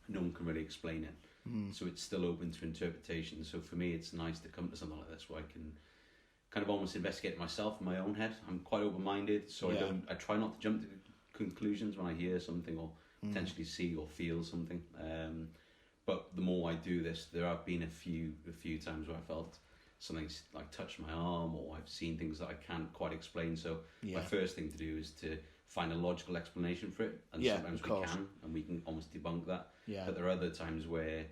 no one can really explain it. So it's still open to interpretation. So for me, it's nice to come to something like this where I can kind of almost investigate myself in my own head. I'm quite open-minded, so I try not to jump to conclusions when I hear something or potentially see or feel something. But the more I do this, there have been a few times where I felt something like touch my arm, or I've seen things that I can't quite explain. So my first thing to do is to find a logical explanation for it, and sometimes we can almost debunk that. But there are other times where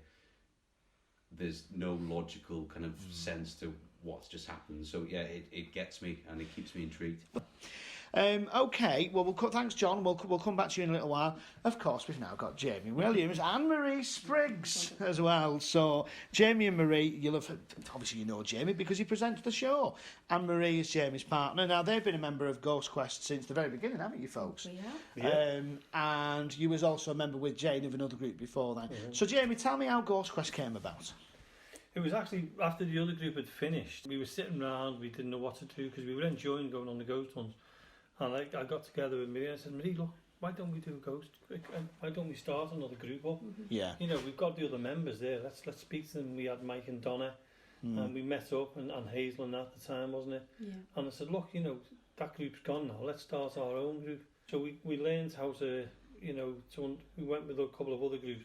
there's no logical kind of sense to what's just happened. So yeah, it gets me and it keeps me intrigued. Okay, well, thanks, John. We'll come back to you in a little while. Of course, we've now got Jamie Williams and Marie Spriggs as well. So, Jamie and Marie, obviously you know Jamie because he presents the show. And Marie is Jamie's partner. Now, they've been a member of GhostQuest since the very beginning, haven't you, folks? We have. And you was also a member with Jane of another group before then. So, Jamie, tell me how GhostQuest came about. It was actually after the other group had finished. We were sitting around, we didn't know what to do because we were enjoying going on the ghost hunts. And I got together with Marie and I said, Marie, look, why don't we do a ghost? Why don't we start another group up? Yeah. You know, we've got the other members there. Let's speak to them. We had Mike and Donna, and we met up, and Hazel and at the time, wasn't it? Yeah. And I said, look, you know, that group's gone now. Let's start our own group. So we learned how to, you know, we went with a couple of other groups,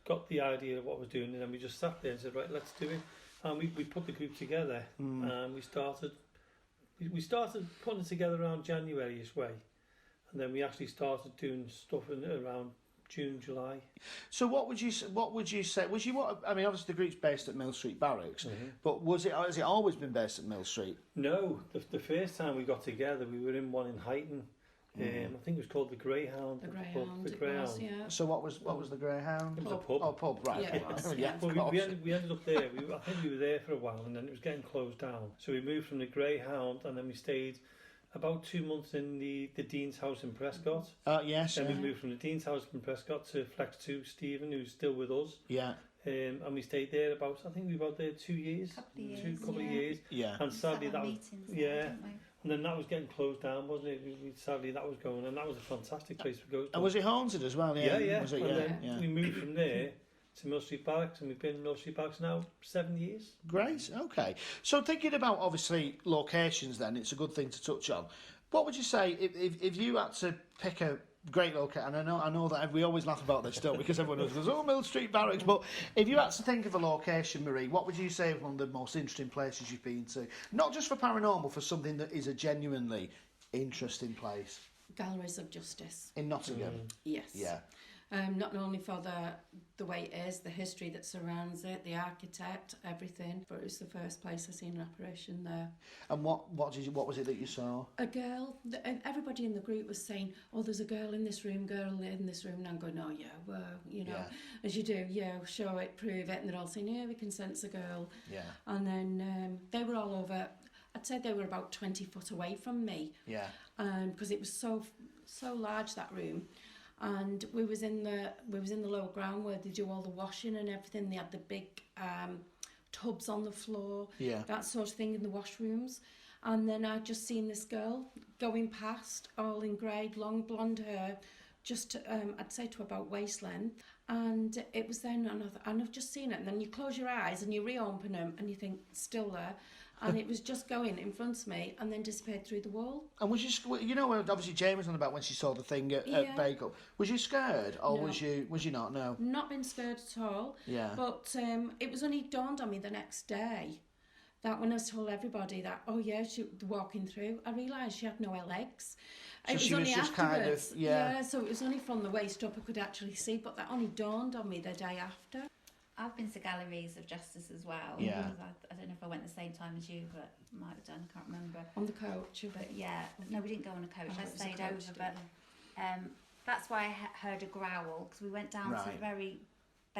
got the idea of what we're doing, and then we just sat there and said, right, let's do it. And we put the group together, and we started putting it together around January-ish way, and then we actually started doing stuff around June, July. So what would you say? I mean, obviously the group's based at Mill Street Barracks, but has it always been based at Mill Street? No, the first time we got together, we were in one in Huyton. I think it was called the Greyhound. The Greyhound. Yeah. So what was the Greyhound? It was a pub. Oh, pub, right. Yeah, it was, yeah. Well, we ended up there. I think we were there for a while, and then it was getting closed down. So we moved from the Greyhound, and then we stayed about 2 months in the Dean's house in Prescott. Yes. Then we moved from the Dean's house in Prescott to Flex 2, Stephen, who's still with us. Yeah. And we stayed there I think we were about there 2 years. Couple of years. Yeah. And sadly that was, there, and then that was getting closed down, wasn't it? Sadly that was going, and that was a fantastic place to go to. And was it haunted as well? Yeah. Yeah. Was it? And we moved from there to Mill Street Barracks, and we've been in Mill Street Barracks now 7 years. Great, okay. So thinking about, obviously, locations then, it's a good thing to touch on. What would you say, if you had to pick a great location, and I know that we always laugh about this, don't we, because everyone goes, oh, Mill Street Barracks, but if you had to think of a location, Marie, what would you say is one of the most interesting places you've been to? Not just for paranormal, for something that is a genuinely interesting place. Galleries of Justice. In Nottingham? Yes. Yeah. Not only for the way it is, the history that surrounds it, the architect, everything, but it was the first place I seen an apparition there. And what was it that you saw? A girl. Everybody in the group was saying, "Oh, there's a girl in this room, and I'm going, "Oh yeah, well, you know, as you do, yeah, show it, prove it," and they're all saying, "Yeah, we can sense a girl." Yeah. And then they were all over. I'd say they were about 20 foot away from me. Yeah. Because it was so large, that room. And we was in the lower ground where they do all the washing and everything. They had the big tubs on the floor, that sort of thing in the washrooms. And then I'd just seen this girl going past, all in grey, long blonde hair, just I'd say to about waist length. And it was then, and I've just seen it. And then you close your eyes and you reopen them and you think, still there. And it was just going in front of me and then disappeared through the wall. And was you, you know, obviously Jane was on about when she saw the thing at Bagel. Was you scared or was you not? No. Not been scared at all. Yeah. But it was only dawned on me the next day that when I told everybody that, oh yeah, she was walking through, I realised she had no legs. So it was she only was just afterwards. kind of, so it was only from the waist up I could actually see, but that only dawned on me the day after. I've been to Galleries of Justice as well. Yeah. I don't know if I went the same time as you, but might have done. I can't remember. On the coach, but yeah, no, we didn't go on a coach. I stayed over, coach, but that's why I heard a growl because we went down to the very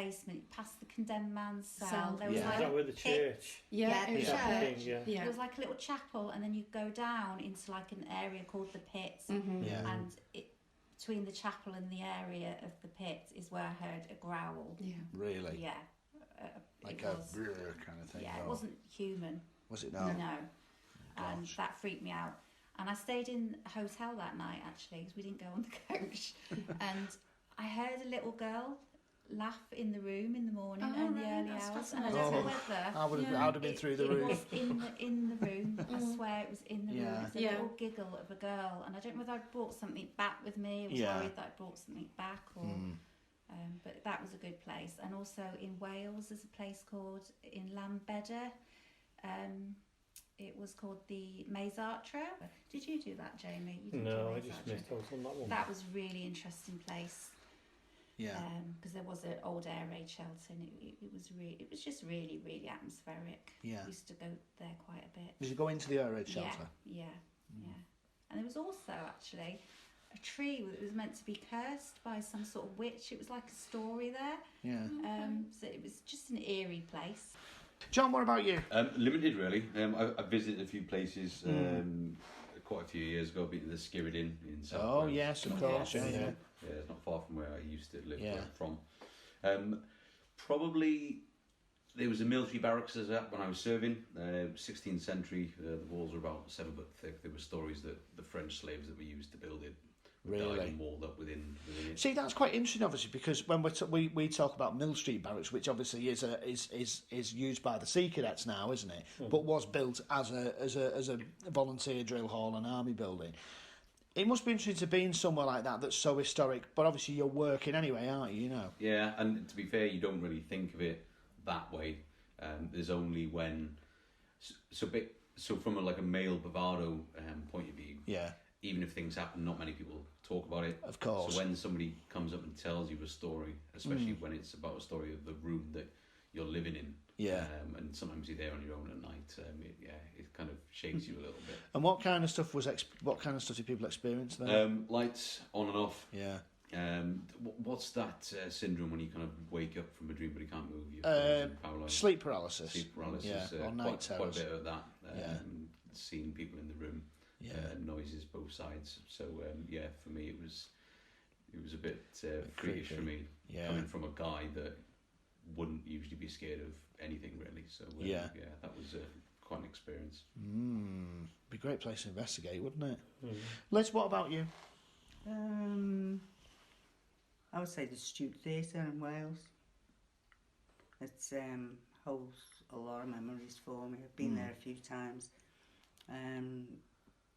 basement, past the condemned man's cell. Cell. There was Is like that where the pit. church? Yeah, it was the chapel church. thing, yeah. It was like a little chapel, and then you go down into like an area called the pit, Yeah. and between the chapel and the area of the pit is where I heard a growl. Yeah. Really? Yeah. Like it a was, brrr kind of thing. yeah, or- it wasn't human. Was it not? No. And gosh. that freaked me out. And I stayed in a hotel that night, actually, because we didn't go on the coach. And I heard a little girl laugh in the room in the morning Oh, in the right, early that's hours. And I don't know whether... I would have been through the it roof. was in the room. I swear it was in the room. Yeah. It was a little giggle of a girl. And I don't know whether I'd brought something back with me. I was worried that I'd brought something back. Or, but that was a good place. And also in Wales, there's a place called in Llanbedr. It was called the Maze Artra. Did you do that, Jamie? You didn't do No, I Maze just Artra. missed out on that one. That was a really interesting place. Yeah. Because there was an old air raid shelter, and it was just really, really atmospheric. Yeah. We used to go there quite a bit. Did you go into the air raid shelter? Yeah. And there was also actually a tree that was meant to be cursed by some sort of witch. It was like a story there. Yeah. So it was just an eerie place. John, what about you? Limited, really. I visited a few places quite a few years ago. Been to the Skirrid Inn in South Oh, Wales. yes, of course. Yeah. Yeah, it's not far from where I used to live, Yeah. where I'm from. Probably there was a military barracks as that when I was serving. 16th century, the walls were about 7 foot thick. There were stories that the French slaves that were used to build it died Really? and walled up within it. See, that's quite interesting, obviously, because when we talk about Mill Street Barracks, which obviously is used by the Sea Cadets now, isn't it? But was built as a volunteer drill hall and army building. It must be interesting to be in somewhere like that that's so historic. But obviously, you're working anyway, aren't you? You know. Yeah, and to be fair, you don't really think of it that way. There's only when so from a male bravado point of view. Yeah. Even if things happen, not many people talk about it. Of course. So when somebody comes up and tells you a story, especially when it's about a story of the room that you're living in, and sometimes you're there on your own at night, it kind of shakes you a little bit. And what kind of stuff did people experience there? Lights on and off. Yeah. What's that syndrome when you kind of wake up from a dream but you can't move? You're paralyzed. Sleep paralysis. Sleep paralysis. Yeah. Or night terrors. Quite a bit of that. Seeing people in the room. Yeah. Noises both sides. So for me it was a bit freakish for me, coming from a guy that wouldn't usually be scared of anything really. So that was quite an experience. Be a great place to investigate, wouldn't it? Liz, what about you? I would say the Student Theatre in Wales. It holds a lot of memories for me. I've been there a few times.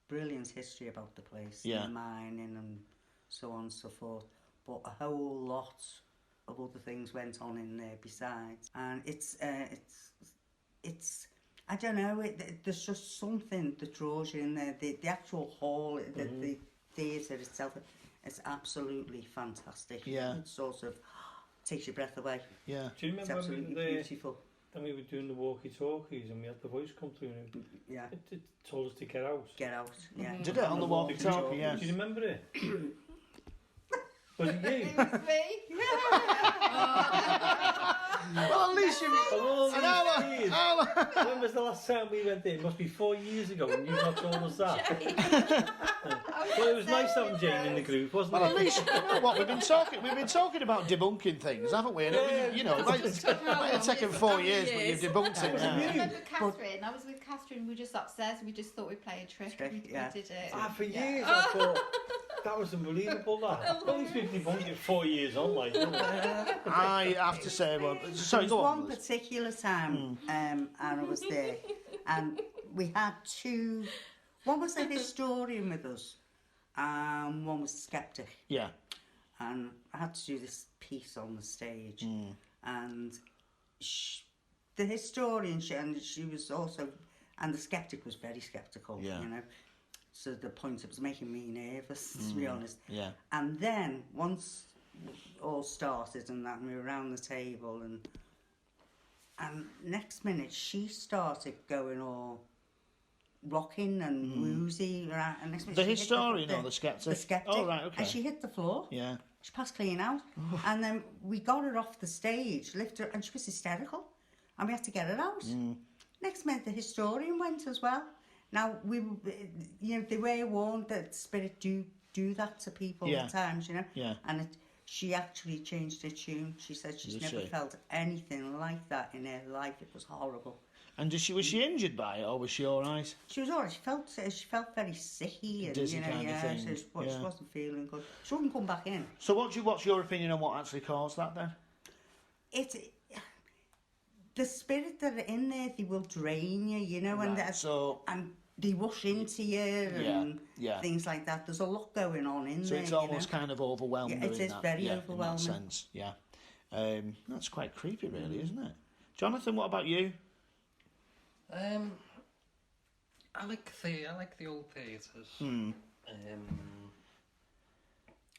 Brilliant history about the place, the mining and so on and so forth. But a whole lot of other things went on in there besides. And it's I don't know, there's just something that draws you in there. The actual hall, the theatre itself, it's absolutely fantastic. Yeah. It sort of takes your breath away. Yeah. Do you It's remember absolutely when beautiful. then we were doing the walkie-talkies and we had the voice come through and Yeah. it told us to get out. Get out, yeah. Did it on the walkie-talkie? Yeah. Do you remember it? Was it you? It was me. Well, at least you. When was the last time we went there? It must be 4 years ago and you've not told us that. Well, it was nice having Jane in the group, wasn't Well, it? at least you know what we've been talking about debunking things, haven't we? And it might have taken 4 years, but you've debunked it I now. remember Catherine. I was with Catherine. We were just upstairs and we just thought we'd play a trick. We did it. For years I thought that was unbelievable. That at least we've debunked it 4 years on, like. I have to say, sorry, There go was on. one particular time, and I was there, and we had two. One was a historian with us, and one was a skeptic. Yeah. And I had to do this piece on the stage, and the historian, she was also, and the skeptic was very skeptical. Yeah. You know. So the point, it was making me nervous, to be honest. Yeah. And then once all started and that, and we were around the table, and next minute she started going all rocking and woozy. Right? And the historian or the skeptic? The skeptic. Oh, right, okay. And she hit the floor. Yeah. She passed clean out. And then we got her off the stage, lifted her, and she was hysterical. And we had to get her out. Next minute, the historian went as well. Now, they were warned that spirit do that to people at times, Yeah. And she actually changed her tune. She said she's never felt anything like that in her life. It was horrible. And was she injured by it, or was she all right? She was all right. She felt very sicky and dizzy kind of thing. She wasn't feeling good. She wouldn't come back in. So what's your opinion on what actually caused that then? The spirit that are in there, they will drain you, Right, and they rush into you and things like that. There's a lot going on in there. So it's almost kind of overwhelming. Yeah, it is very overwhelming. In that sense, yeah. That's quite creepy, really, isn't it? Jonathan, what about you? I like the old theatres.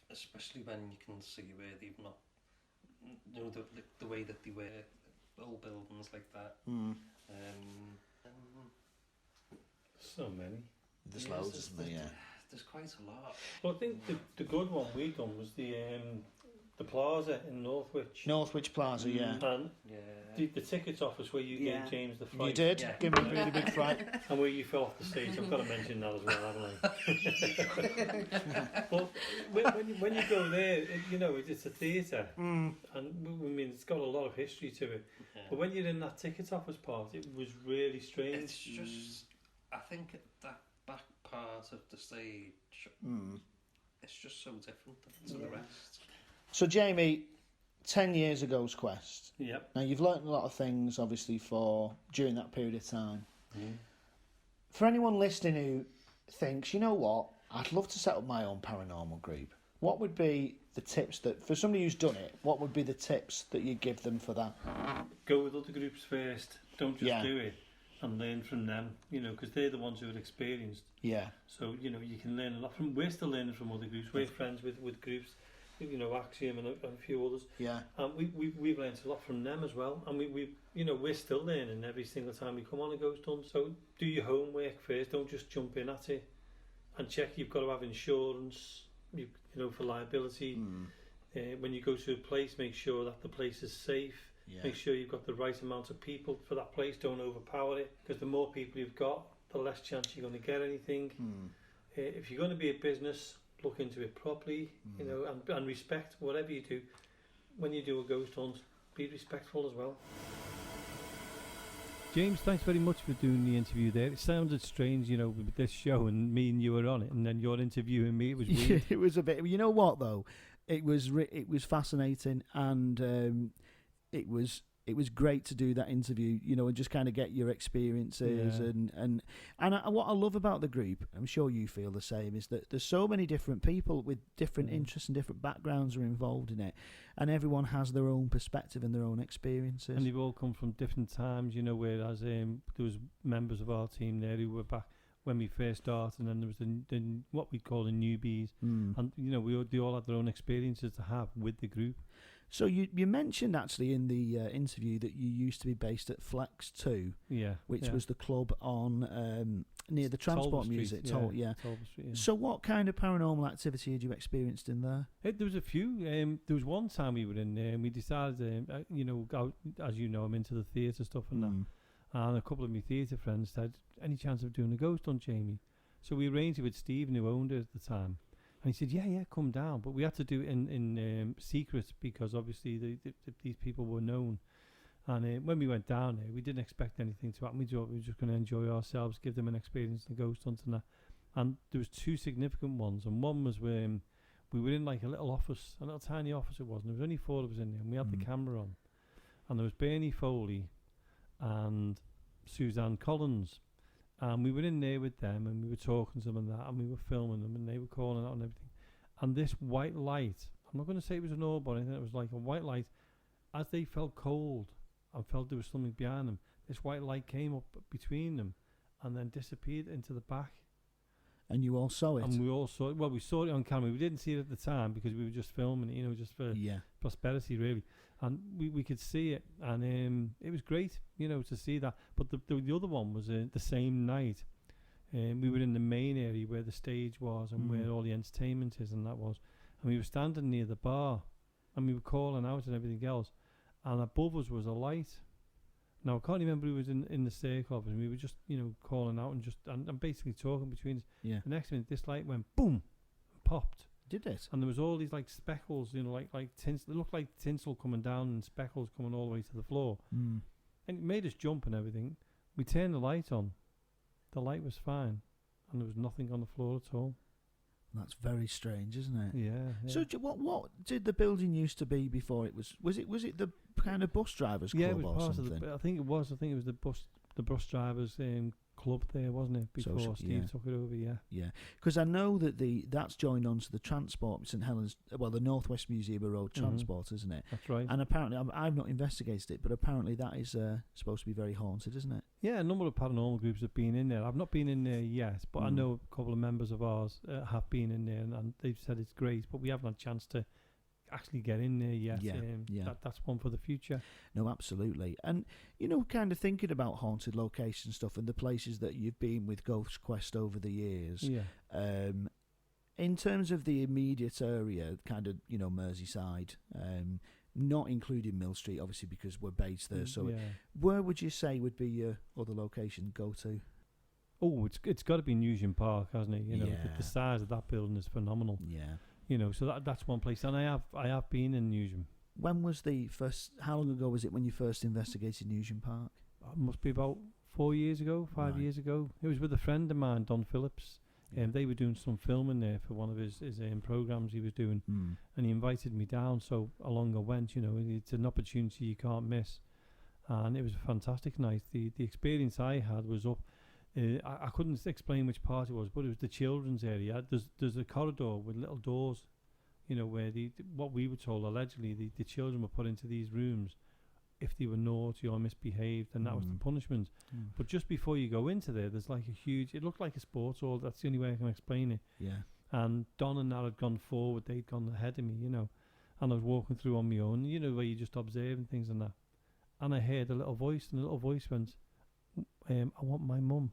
Especially when you can see where they've not, the way that they were, old buildings like that. So many. There's loads, isn't there? Yeah. There's quite a lot. Well, I think the good one we done was the Plaza in Northwich. Northwich Plaza, yeah. And the tickets office where you gave James the fright. You did? Yeah. Give me a really big fright. And where you fell off the stage. I've got to mention that as well, haven't I? Well, when you go there, it's a theatre. And I mean, it's got a lot of history to it. Yeah. But when you're in that ticket office part, it was really strange. It's just, I think that back part of the stage, it's just so different to the rest. So, Jamie, 10 years ago's quest. Yep. Now, you've learnt a lot of things, obviously, during that period of time. For anyone listening who thinks, you know what, I'd love to set up my own paranormal group, what would be the tips that, for somebody who's done it, what would be the tips that you give them for that? Go with other groups first. Don't just do it. And learn from them, because they're the ones who are experienced. Yeah. So, you can learn a lot from... We're still learning from other groups. We're friends with groups, Axiom and a few others. Yeah. And we've learned a lot from them as well. And we're still learning every single time we come on a ghost hunt. So do your homework first. Don't just jump in at it. And check you've got to have insurance, for liability. When you go to a place, make sure that the place is safe. Yeah. Make sure you've got the right amount of people for that place. Don't overpower it, because the more people you've got, the less chance you're going to get anything. If you're going to be a business, look into it properly, and respect whatever you do. When you do a ghost hunt, be respectful as well. James, thanks very much for doing the interview there. It sounded strange, with this show and me and you were on it, and then you're interviewing me. It was weird. It was a bit. You know what though? It was fascinating, and it was great to do that interview, and just kind of get your experiences and what I love about the group, I'm sure you feel the same, is that there's so many different people with different interests and different backgrounds are involved in it, and everyone has their own perspective and their own experiences. And they've all come from different times, whereas there was members of our team there who were back when we first started, and then there was the what we call the newbies, and they all had their own experiences to have with the group. So you mentioned actually in the interview that you used to be based at Flex 2, which was the club on near the Transport Music. Street, Street, So what kind of paranormal activity had you experienced in there? There was a few. There was one time we were in there and we decided, as you know, I'm into the theatre stuff and that. And a couple of my theatre friends said, any chance of doing a ghost hunt, Jamie? So we arranged it with Stephen, who owned it at the time. And he said, yeah, come down. But we had to do it in secret, because obviously these people were known. And when we went down there, we didn't expect anything to happen. We thought we were just going to enjoy ourselves, give them an experience in the ghost hunt and that. And there was two significant ones. And one was when we were in like a little office, a little tiny office it was. And there was only 4 of us in there. And we had the camera on. And there was Bernie Foley and Suzanne Collins. And we were in there with them, and we were talking to them and that, and we were filming them, and they were calling out and everything. And this white light, I'm not going to say it was an orb or anything, it was like a white light. As they felt cold and felt there was something behind them, this white light came up between them and then disappeared into the back. And you all saw it? And we all saw it. Well, we saw it on camera. We didn't see it at the time because we were just filming it, just for prosperity, really. And we could see it, and it was great, to see that. But the other one was the same night. We were in the main area where the stage was and where all the entertainment is, and that was. And we were standing near the bar, and we were calling out and everything else. And above us was a light. Now, I can't remember who was in the circle of us, and we were just, calling out and basically talking between us. Yeah. The next minute, this light went boom, and popped. Did it? And there was all these like speckles, like tinsel. It looked like tinsel coming down and speckles coming all the way to the floor. And it made us jump and everything. We turned the light on. The light was fine, and there was nothing on the floor at all. That's very strange, isn't it? Yeah. So what did the building used to be before it was? Was it the kind of bus drivers club it was or part something? of the. I think it was the bus drivers club there, wasn't it? Before Steve took it over. Yeah. Yeah, because I know that that's joined onto the transport St Helens, the Northwest Museum of Road Transport, isn't it? That's right. And apparently, I've not investigated it, but apparently that is supposed to be very haunted, isn't it? Yeah, a number of paranormal groups have been in there. I've not been in there yet, but I know a couple of members of ours have been in there, and they've said it's great, but we haven't had a chance to actually get in there yet. That's one for the future. No, absolutely. And kind of thinking about haunted location stuff and the places that you've been with Ghost Quest over the years. In terms of the immediate area, kind of Merseyside, not including Mill Street, obviously, because we're based there. So where would you say would be your other location go to? Oh, it's got to be Newsham Park, hasn't it? The size of that building is phenomenal. Yeah. So that's one place, and I have been in Newsham. When was the first? How long ago was it when you first investigated Newsham Park? It must be about 5 years ago. It was with a friend of mine, Don Phillips, and they were doing some filming there for one of his programs he was doing, and he invited me down. So along I went. It's an opportunity you can't miss, and it was a fantastic night. The experience I had was up. I couldn't explain which part it was, but it was the children's area. There's a corridor with little doors, where what we were told allegedly the children were put into these rooms if they were naughty or misbehaved, and that was the punishment. But just before you go into there's like a huge. It looked like a sports hall. That's the only way I can explain it. Yeah. And Don and Nat had gone forward. They'd gone ahead of me, and I was walking through on my own. Where you just observing things and that. And I heard a little voice, and the little voice went, "I want my mum."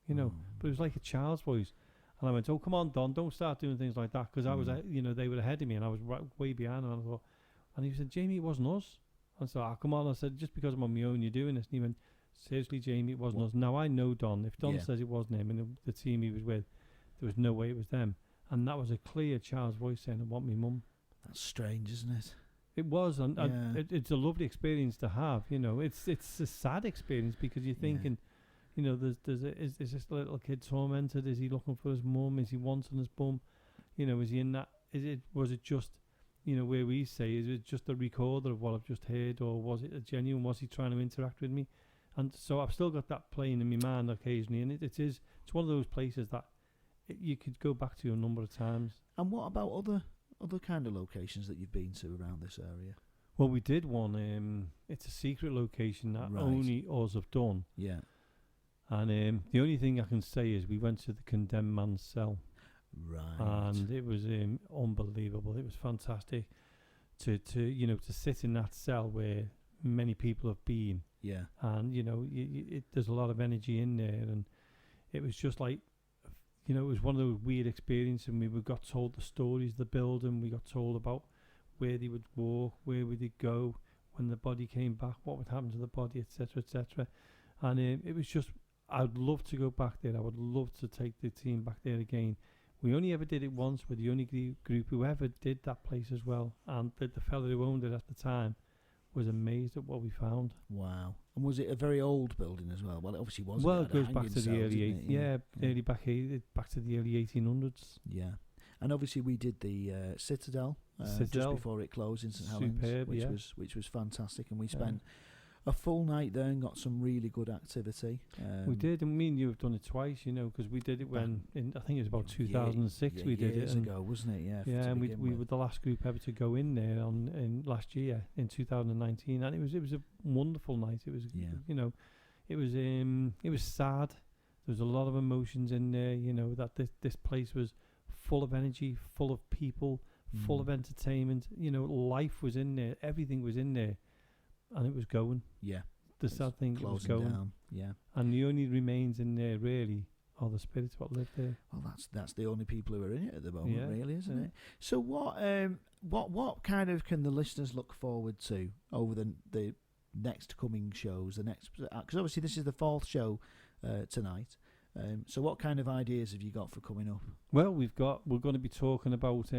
But it was like a child's voice, and I went, "Oh, come on, Don, don't start doing things like that," because I was, they were ahead of me, and I was way behind them. And I thought, and he said, "Jamie, it wasn't us." And so, come on, I said, "Just because I'm on my own, you're doing this." And he went, "Seriously, Jamie, it wasn't us." Now I know Don. If Don says it wasn't him, and the team he was with, there was no way it was them, and that was a clear child's voice saying, "I want me mum." That's strange, isn't it? It was, and it's a lovely experience to have. It's a sad experience because you're thinking. Is this little kid tormented? Is he looking for his mum? Is he wanting his bum? Is he in that? Was it just, where we say, is it just a recorder of what I've just heard, or was it a genuine? Was he trying to interact with me? And so I've still got that playing in my mind occasionally, and it's one of those places that you could go back to a number of times. And what about other kind of locations that you've been to around this area? Well, we did one. It's a secret location that only us have done. Yeah. And the only thing I can say is we went to the condemned man's cell. Right. And it was unbelievable. It was fantastic to sit in that cell where many people have been. Yeah. And, there's a lot of energy in there. And it was just like, it was one of those weird experiences. And we got told the stories of the building. We got told about where they would walk, where would they go, when the body came back, what would happen to the body, etc., etc. And it was just... I'd love to go back there. I would love to take the team back there again. We only ever did it once. We're the only group who ever did that place as well. And the fellow who owned it at the time was amazed at what we found. Wow. And was it a very old building as well? Well, it obviously wasn't. Well, it goes back to the early back to the early 1800s. Yeah. And obviously we did the Citadel, just before it closed in St Helens, which was fantastic, and we spent a full night there and got some really good activity. We did, and me and you have done it twice, because we did it when, I think it was about 2006 we did it. Years ago, wasn't it? Yeah. Yeah, and we were the last group ever to go in there in last year, in 2019, and it was a wonderful night. It was, it was sad. There was a lot of emotions in there, that this place was full of energy, full of people, full of entertainment. Life was in there, everything was in there. And it was going. Yeah. The sad thing, it was going. Down. Yeah. And the only remains in there really are the spirits what live there. Well, that's the only people who are in it at the moment, really, isn't it? So what kind of can the listeners look forward to over the next coming shows? Because obviously this is the 4th show tonight. So what kind of ideas have you got for coming up? Well, we're going to be talking about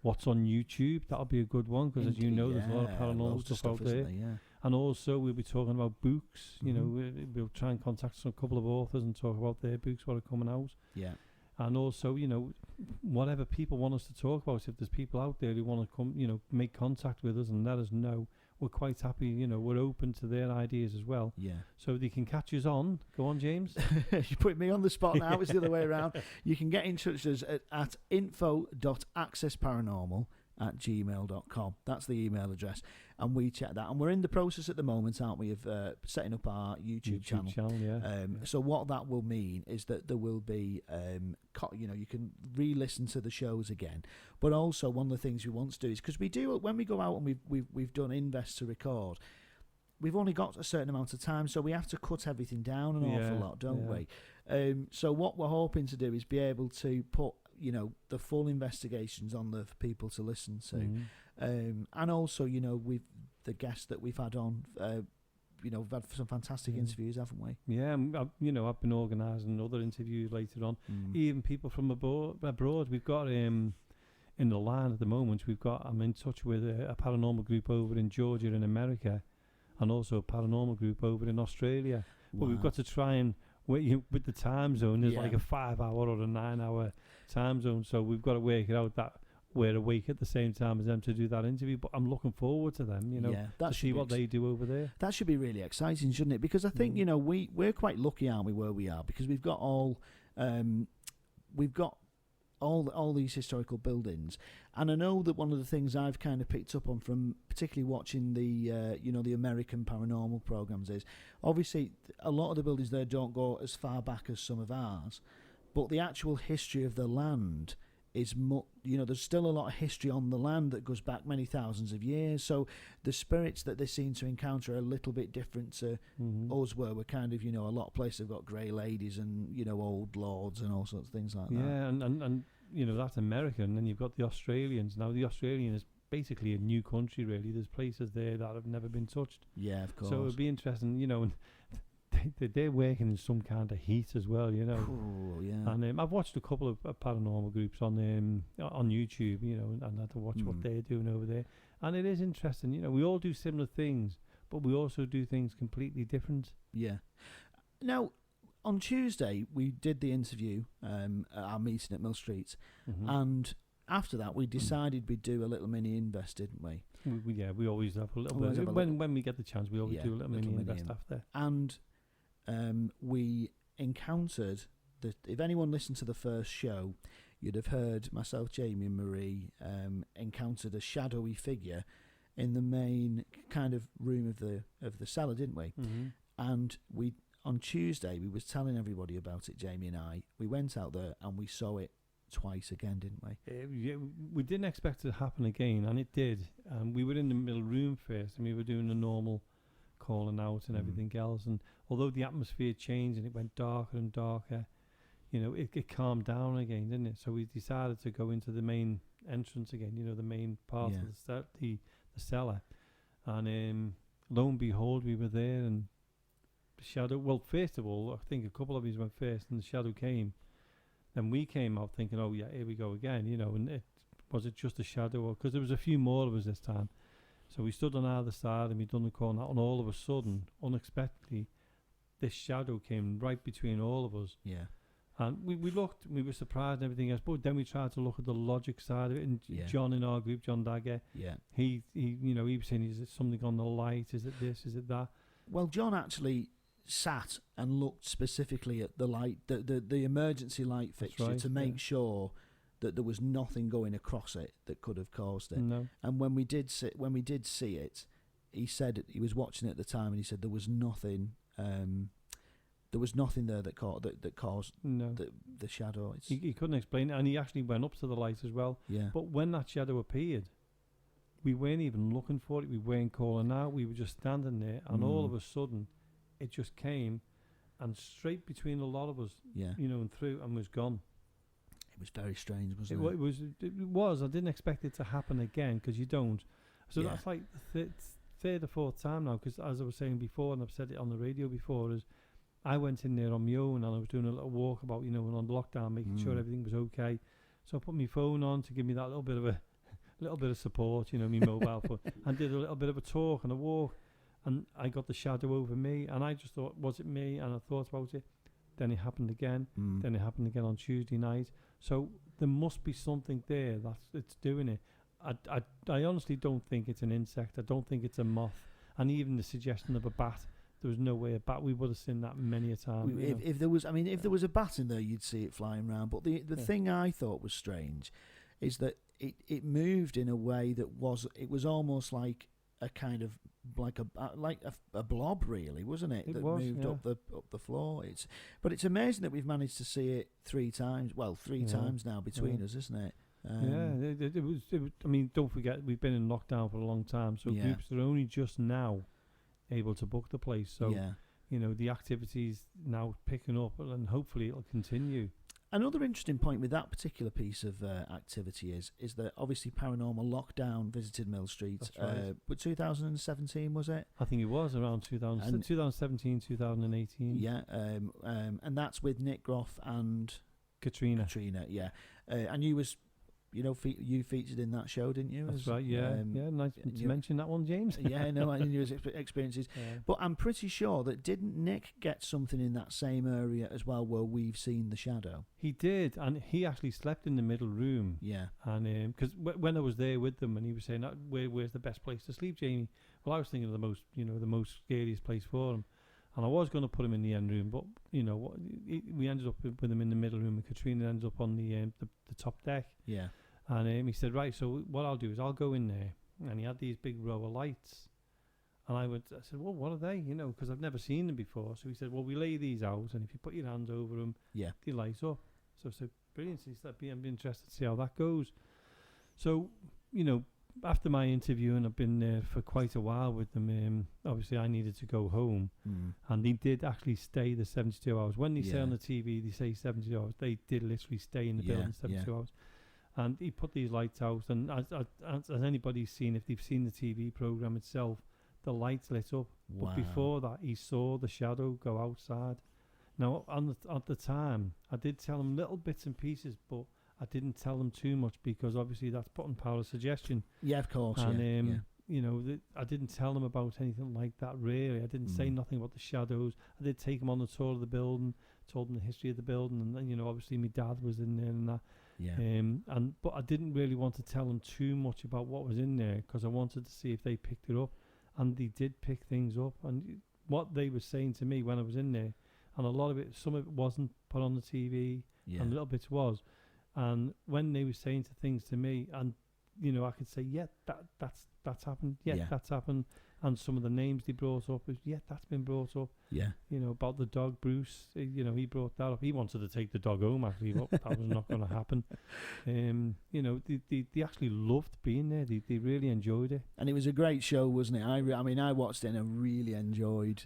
what's on YouTube. That'll be a good one because, as you know, there's a lot of paranormal stuff out there. And also we'll be talking about books. You know, we'll try and contact a couple of authors and talk about their books, what are coming out. Yeah. And also, you know, whatever people want us to talk about, if there's people out there who want to come, you know, make contact with us and let us know, we're quite happy, you know, we're open to their ideas as well. Yeah. So they can catch us on. Go on, James. You put me on the spot now. It's the other way around. You can get in touch with us at info.accessparanormal@gmail.com. That's the email address. And we check that. And we're in the process at the moment, aren't we, of setting up our YouTube channel. So what that will mean is that there will be, you know, you can re-listen to the shows again. But also one of the things we want to do is, because we do, when we go out and we've done invest to record, we've only got a certain amount of time, so we have to cut everything down an awful lot, don't we? So what we're hoping to do is be able to put, you know, the full investigations on there for people to listen to. And also, you know, the guests that we've had on, you know, we've had some fantastic interviews, haven't we? Yeah, you know, I've been organising other interviews later on. Even people from abroad. We've got in the line at the moment. I'm in touch with a paranormal group over in Georgia in America, and also a paranormal group over in Australia. Wow. But we've got to try and with the time zone. There's like a 5-hour or a 9-hour time zone, so we've got to work it out that we're awake at the same time as them to do that interview. But I'm looking forward to them, you know, to see what they do over there. That should be really exciting, shouldn't it? Because I think, you know, we're quite lucky, aren't we, where we are, because we've got all these historical buildings. And I know that one of the things I've kind of picked up on from particularly watching the you know, the American paranormal programs is obviously a lot of the buildings there don't go as far back as some of ours, but the actual history of the land is you know, there's still a lot of history on the land that goes back many thousands of years. So the spirits that they seem to encounter are a little bit different to us, where we're kind of, you know, a lot of places have got grey ladies and, you know, old lords and all sorts of things like that. Yeah, and you know, that's American, and then you've got the Australians. Now the Australian is basically a new country, really. There's places there that have never been touched. Yeah, of course. So it would be interesting, you know, and they're working in some kind of heat as well, you know. Oh, yeah. And I've watched a couple of paranormal groups on YouTube, you know, and had to watch what they're doing over there. And it is interesting, you know. We all do similar things, but we also do things completely different. Yeah. Now, on Tuesday, we did the interview at our meeting at Mill Street, and after that, we decided we'd do a little mini invest, didn't we? We always have a little bit. When we get the chance, we always do a little mini invest after. And we encountered if anyone listened to the first show, you'd have heard myself, Jamie, and Marie encountered a shadowy figure in the main kind of room of the cellar, didn't we? And on Tuesday, we was telling everybody about it, Jamie and I. We went out there and we saw it twice again, didn't we? We didn't expect it to happen again, and it did. We were in the middle room first, and we were doing the normal calling out and everything else. And although the atmosphere changed and it went darker and darker, you know, it calmed down again, didn't it? So we decided to go into the main entrance again, you know, the main part of the cellar. And lo and behold, we were there, and the shadow, well, first of all, I think a couple of us went first, and the shadow came. Then we came out thinking, oh yeah, here we go again, you know, and was it just a shadow? Because there was a few more of us this time. So we stood on either side and we done the call out, and all of a sudden, unexpectedly, this shadow came right between all of us. Yeah. And we looked, we were surprised and everything else, but then we tried to look at the logic side of it. And John in our group, John Dagger, he you know, he was saying, is it something on the light? Is it this? Is it that? Well, John actually sat and looked specifically at the light, the emergency light fixture, to make sure that there was nothing going across it that could have caused it. No. And when we did see it, he said he was watching it at the time, and he said there was nothing. There was nothing there that caused the shadow. He couldn't explain it, and he actually went up to the light as well. Yeah. But when that shadow appeared, we weren't even looking for it. We weren't calling out. We were just standing there, and all of a sudden, it just came, and straight between a lot of us, Yeah. you know, and through, and was gone. It was very strange, It, wasn't wa- it? it was. I didn't expect it to happen again, because you don't. So Yeah. that's like the third or fourth time now, because as I was saying before, and I've said it on the radio before, is I went in there on my own, and I was doing a little walk about, you know, on lockdown, making sure everything was okay. So I put my phone on to give me that little bit of support, you know, my mobile phone, and did a little bit of a talk and a walk, and I got the shadow over me, and I just thought, was it me? And I thought about it. Then it happened again. Then it happened again on Tuesday night. So there must be something there that's doing it. I honestly don't think it's an insect. I don't think it's a moth. And even the suggestion of a bat, there was no way a bat. We would have seen that many a time. If there was, if there was a bat in there, you'd see it flying around. But the thing I thought was strange is that it moved in a way that it was almost like a kind of like a blob, really, wasn't it? That moved up the floor. But it's amazing that we've managed to see it three times. Well, three times now between us, isn't it? It was. I mean, don't forget, we've been in lockdown for a long time, so groups are only just now able to book the place. So you know, the activity's now picking up, and hopefully it'll continue. Another interesting point with that particular piece of activity is that obviously Paranormal Lockdown visited Mill Street. That's right. But 2017, was it? I think it was around 2017, 2018. Yeah, and that's with Nick Groff and Katrina. Yeah, and you was, you know, you featured in that show, didn't you? That's right. Yeah, nice to mention that one, James. Yeah, no, I knew his experiences. But I'm pretty sure that didn't Nick get something in that same area as well, where we've seen the shadow? He did, and he actually slept in the middle room. Yeah, and because when I was there with them, and he was saying, "Where's the best place to sleep, Jamie?" Well, I was thinking of the most scariest place for him. And I was going to put him in the end room, but you know, we ended up with him in the middle room, and Katrina ended up on the top deck. Yeah. And he said, right, so what I'll do is I'll go in there, and he had these big row of lights, and I said, well, what are they? You know, because I've never seen them before. So he said, well, we lay these out, and if you put your hands over them, they light up. So I said, brilliant. So he said, I'm interested to see how that goes. So, you know, after my interview, and I've been there for quite a while with them, obviously I needed to go home, and they did actually stay the 72 hours. When they say on the TV, they say 72 hours, they did literally stay in the building 72 hours. And he put these lights out, and as anybody's seen, if they've seen the TV program itself, the lights lit up. Wow. But before that, he saw the shadow go outside. Now, at the time, I did tell him little bits and pieces, but I didn't tell them too much, because obviously that's putting power of suggestion. Yeah, of course. And you know, I didn't tell them about anything like that, really. I didn't say nothing about the shadows. I did take them on the tour of the building, told them the history of the building, and then, you know, obviously my dad was in there and that. Yeah. But I didn't really want to tell them too much about what was in there, because I wanted to see if they picked it up, and they did pick things up. And what they were saying to me when I was in there, and a lot of it, some of it wasn't put on the TV, and little bits was. And when they were saying things to me, and you know, I could say, that's happened. That's happened. And some of the names they brought up is, that's been brought up. Yeah. You know, about the dog, Bruce, you know, he brought that up. He wanted to take the dog home, actually, but that was not going to happen. You know, they actually loved being there. They really enjoyed it. And it was a great show, wasn't it? I mean, I watched it and I really enjoyed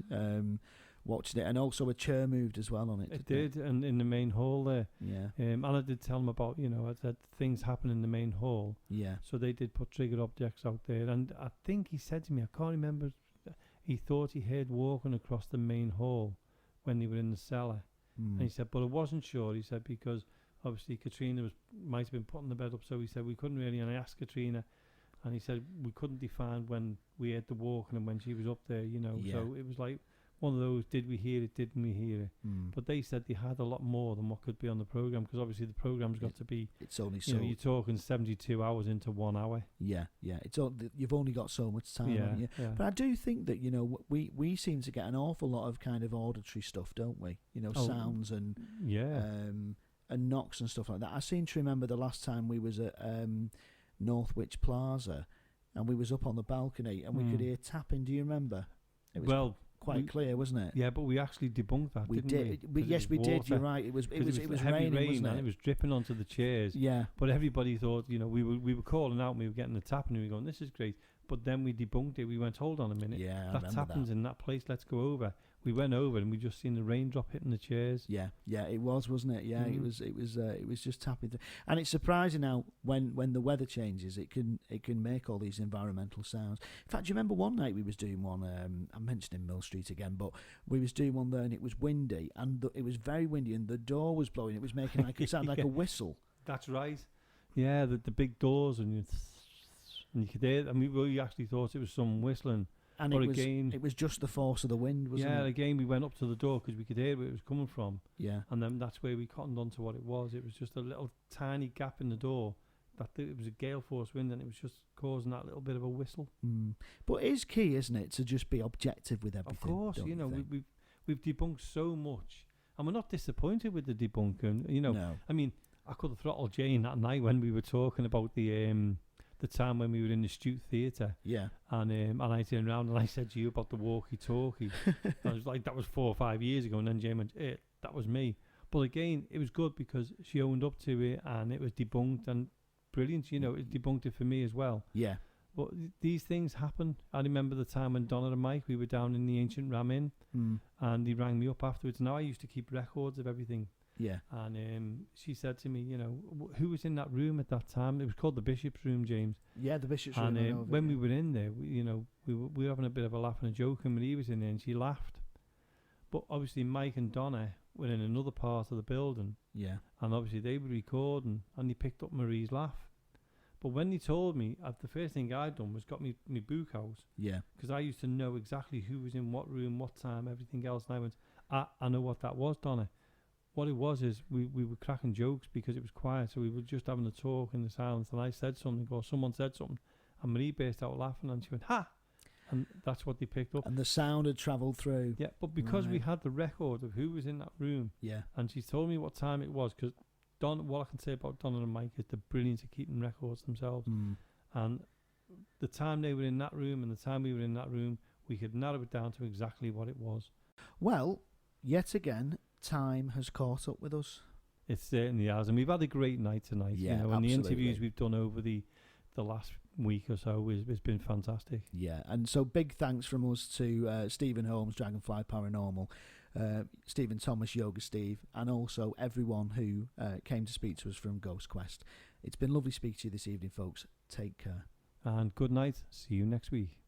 watched it. And also a chair moved as well on it. It did, and in the main hall there. Yeah. And I did tell them about, you know, I said things happen in the main hall. Yeah. So they did put triggered objects out there. And I think he said to me, I can't remember, he thought he heard walking across the main hall when they were in the cellar. And he said, but I wasn't sure. He said, because obviously Katrina might have been putting the bed up. So he said, we couldn't really, and I asked Katrina, and he said, we couldn't define when we heard the walking and when she was up there, you know. So it was like one of those, did we hear it, didn't we hear it? But they said they had a lot more than what could be on the programme, because obviously the programme's got to be, it's only you know, you're talking 72 hours into 1 hour. Yeah. It's you've only got so much time, haven't you? But I do think that, you know, we seem to get an awful lot of kind of auditory stuff, don't we? You know, sounds and and knocks and stuff like that. I seem to remember the last time we was at Northwich Plaza, and we was up on the balcony, and we could hear tapping. Do you remember? It was quite clear, wasn't it? Yeah, but we actually debunked that. We didn't did. Yes, we did. You're right. It was heavy raining, wasn't it? And it was dripping onto the chairs. Yeah. But everybody thought, you know, we were calling out, and we were getting the tap, and we were going, this is great. But then we debunked it. We went, hold on a minute. Yeah, that happens in that place. Let's go over. we went over and we just seen the raindrop hitting the chairs. Yeah, it was, wasn't it? Yeah, it was just tapping through. And it's surprising how when the weather changes, it can make all these environmental sounds. In fact, do you remember one night we was doing one? I'm mentioning Mill Street again, but we was doing one there, and it was windy, and it was very windy, and the door was blowing. It was making like it sounded like a whistle. That's right. Yeah, the big doors, and you could hear. I mean, we actually thought it was someone whistling. And it was just the force of the wind, wasn't it? Yeah, again, we went up to the door because we could hear where it was coming from. Yeah. And then that's where we cottoned on to what it was. It was just a little tiny gap in the door. It was a gale force wind, and it was just causing that little bit of a whistle. But it's key, isn't it, to just be objective with everything? Of course, we've debunked so much, and we're not disappointed with the debunking. No. I mean, I could have throttled Jane that night when we were talking about the time when we were in the Stute Theatre. Yeah. And I turned around and I said to you about the walkie-talkie. I was like, that was 4 or 5 years ago. And then Jane went, that was me. But again, it was good because she owned up to it and it was debunked and brilliant. It debunked it for me as well. Yeah. But these things happen. I remember the time when Donna and Mike, we were down in the Ancient Ram Inn and he rang me up afterwards. Now I used to keep records of everything. Yeah. And she said to me, who was in that room at that time? It was called the Bishop's Room, James. Yeah, the Bishop's Room. And when we were in there, we were having a bit of a laugh and a joke, and Marie was in there and she laughed. But obviously Mike and Donna were in another part of the building. Yeah. And obviously they were recording and they picked up Marie's laugh. But when they told me, the first thing I'd done was got me book house. Yeah. Because I used to know exactly who was in what room, what time, everything else. And I went, I know what that was, Donna. What it was is we were cracking jokes because it was quiet, so we were just having a talk in the silence, and I said something, or someone said something, and Marie burst out laughing, and she went, ha! And that's what they picked up. And the sound had travelled through. Yeah, but because we had the record of who was in that room, and she told me what time it was, because what I can say about Donna and Mike is the brilliance of keeping records themselves. And the time they were in that room and the time we were in that room, we could narrow it down to exactly what it was. Well, yet again, time has caught up with us. It certainly has, and we've had a great night tonight. Yeah, and absolutely. The interviews we've done over the last week or so has been fantastic. Yeah, and so big thanks from us to Stephen Holmes, Dragonfly Paranormal, Stephen Thomas, Yoga Steve, and also everyone who came to speak to us from Ghost Quest. It's been lovely speaking to you this evening, folks. Take care. And good night. See you next week.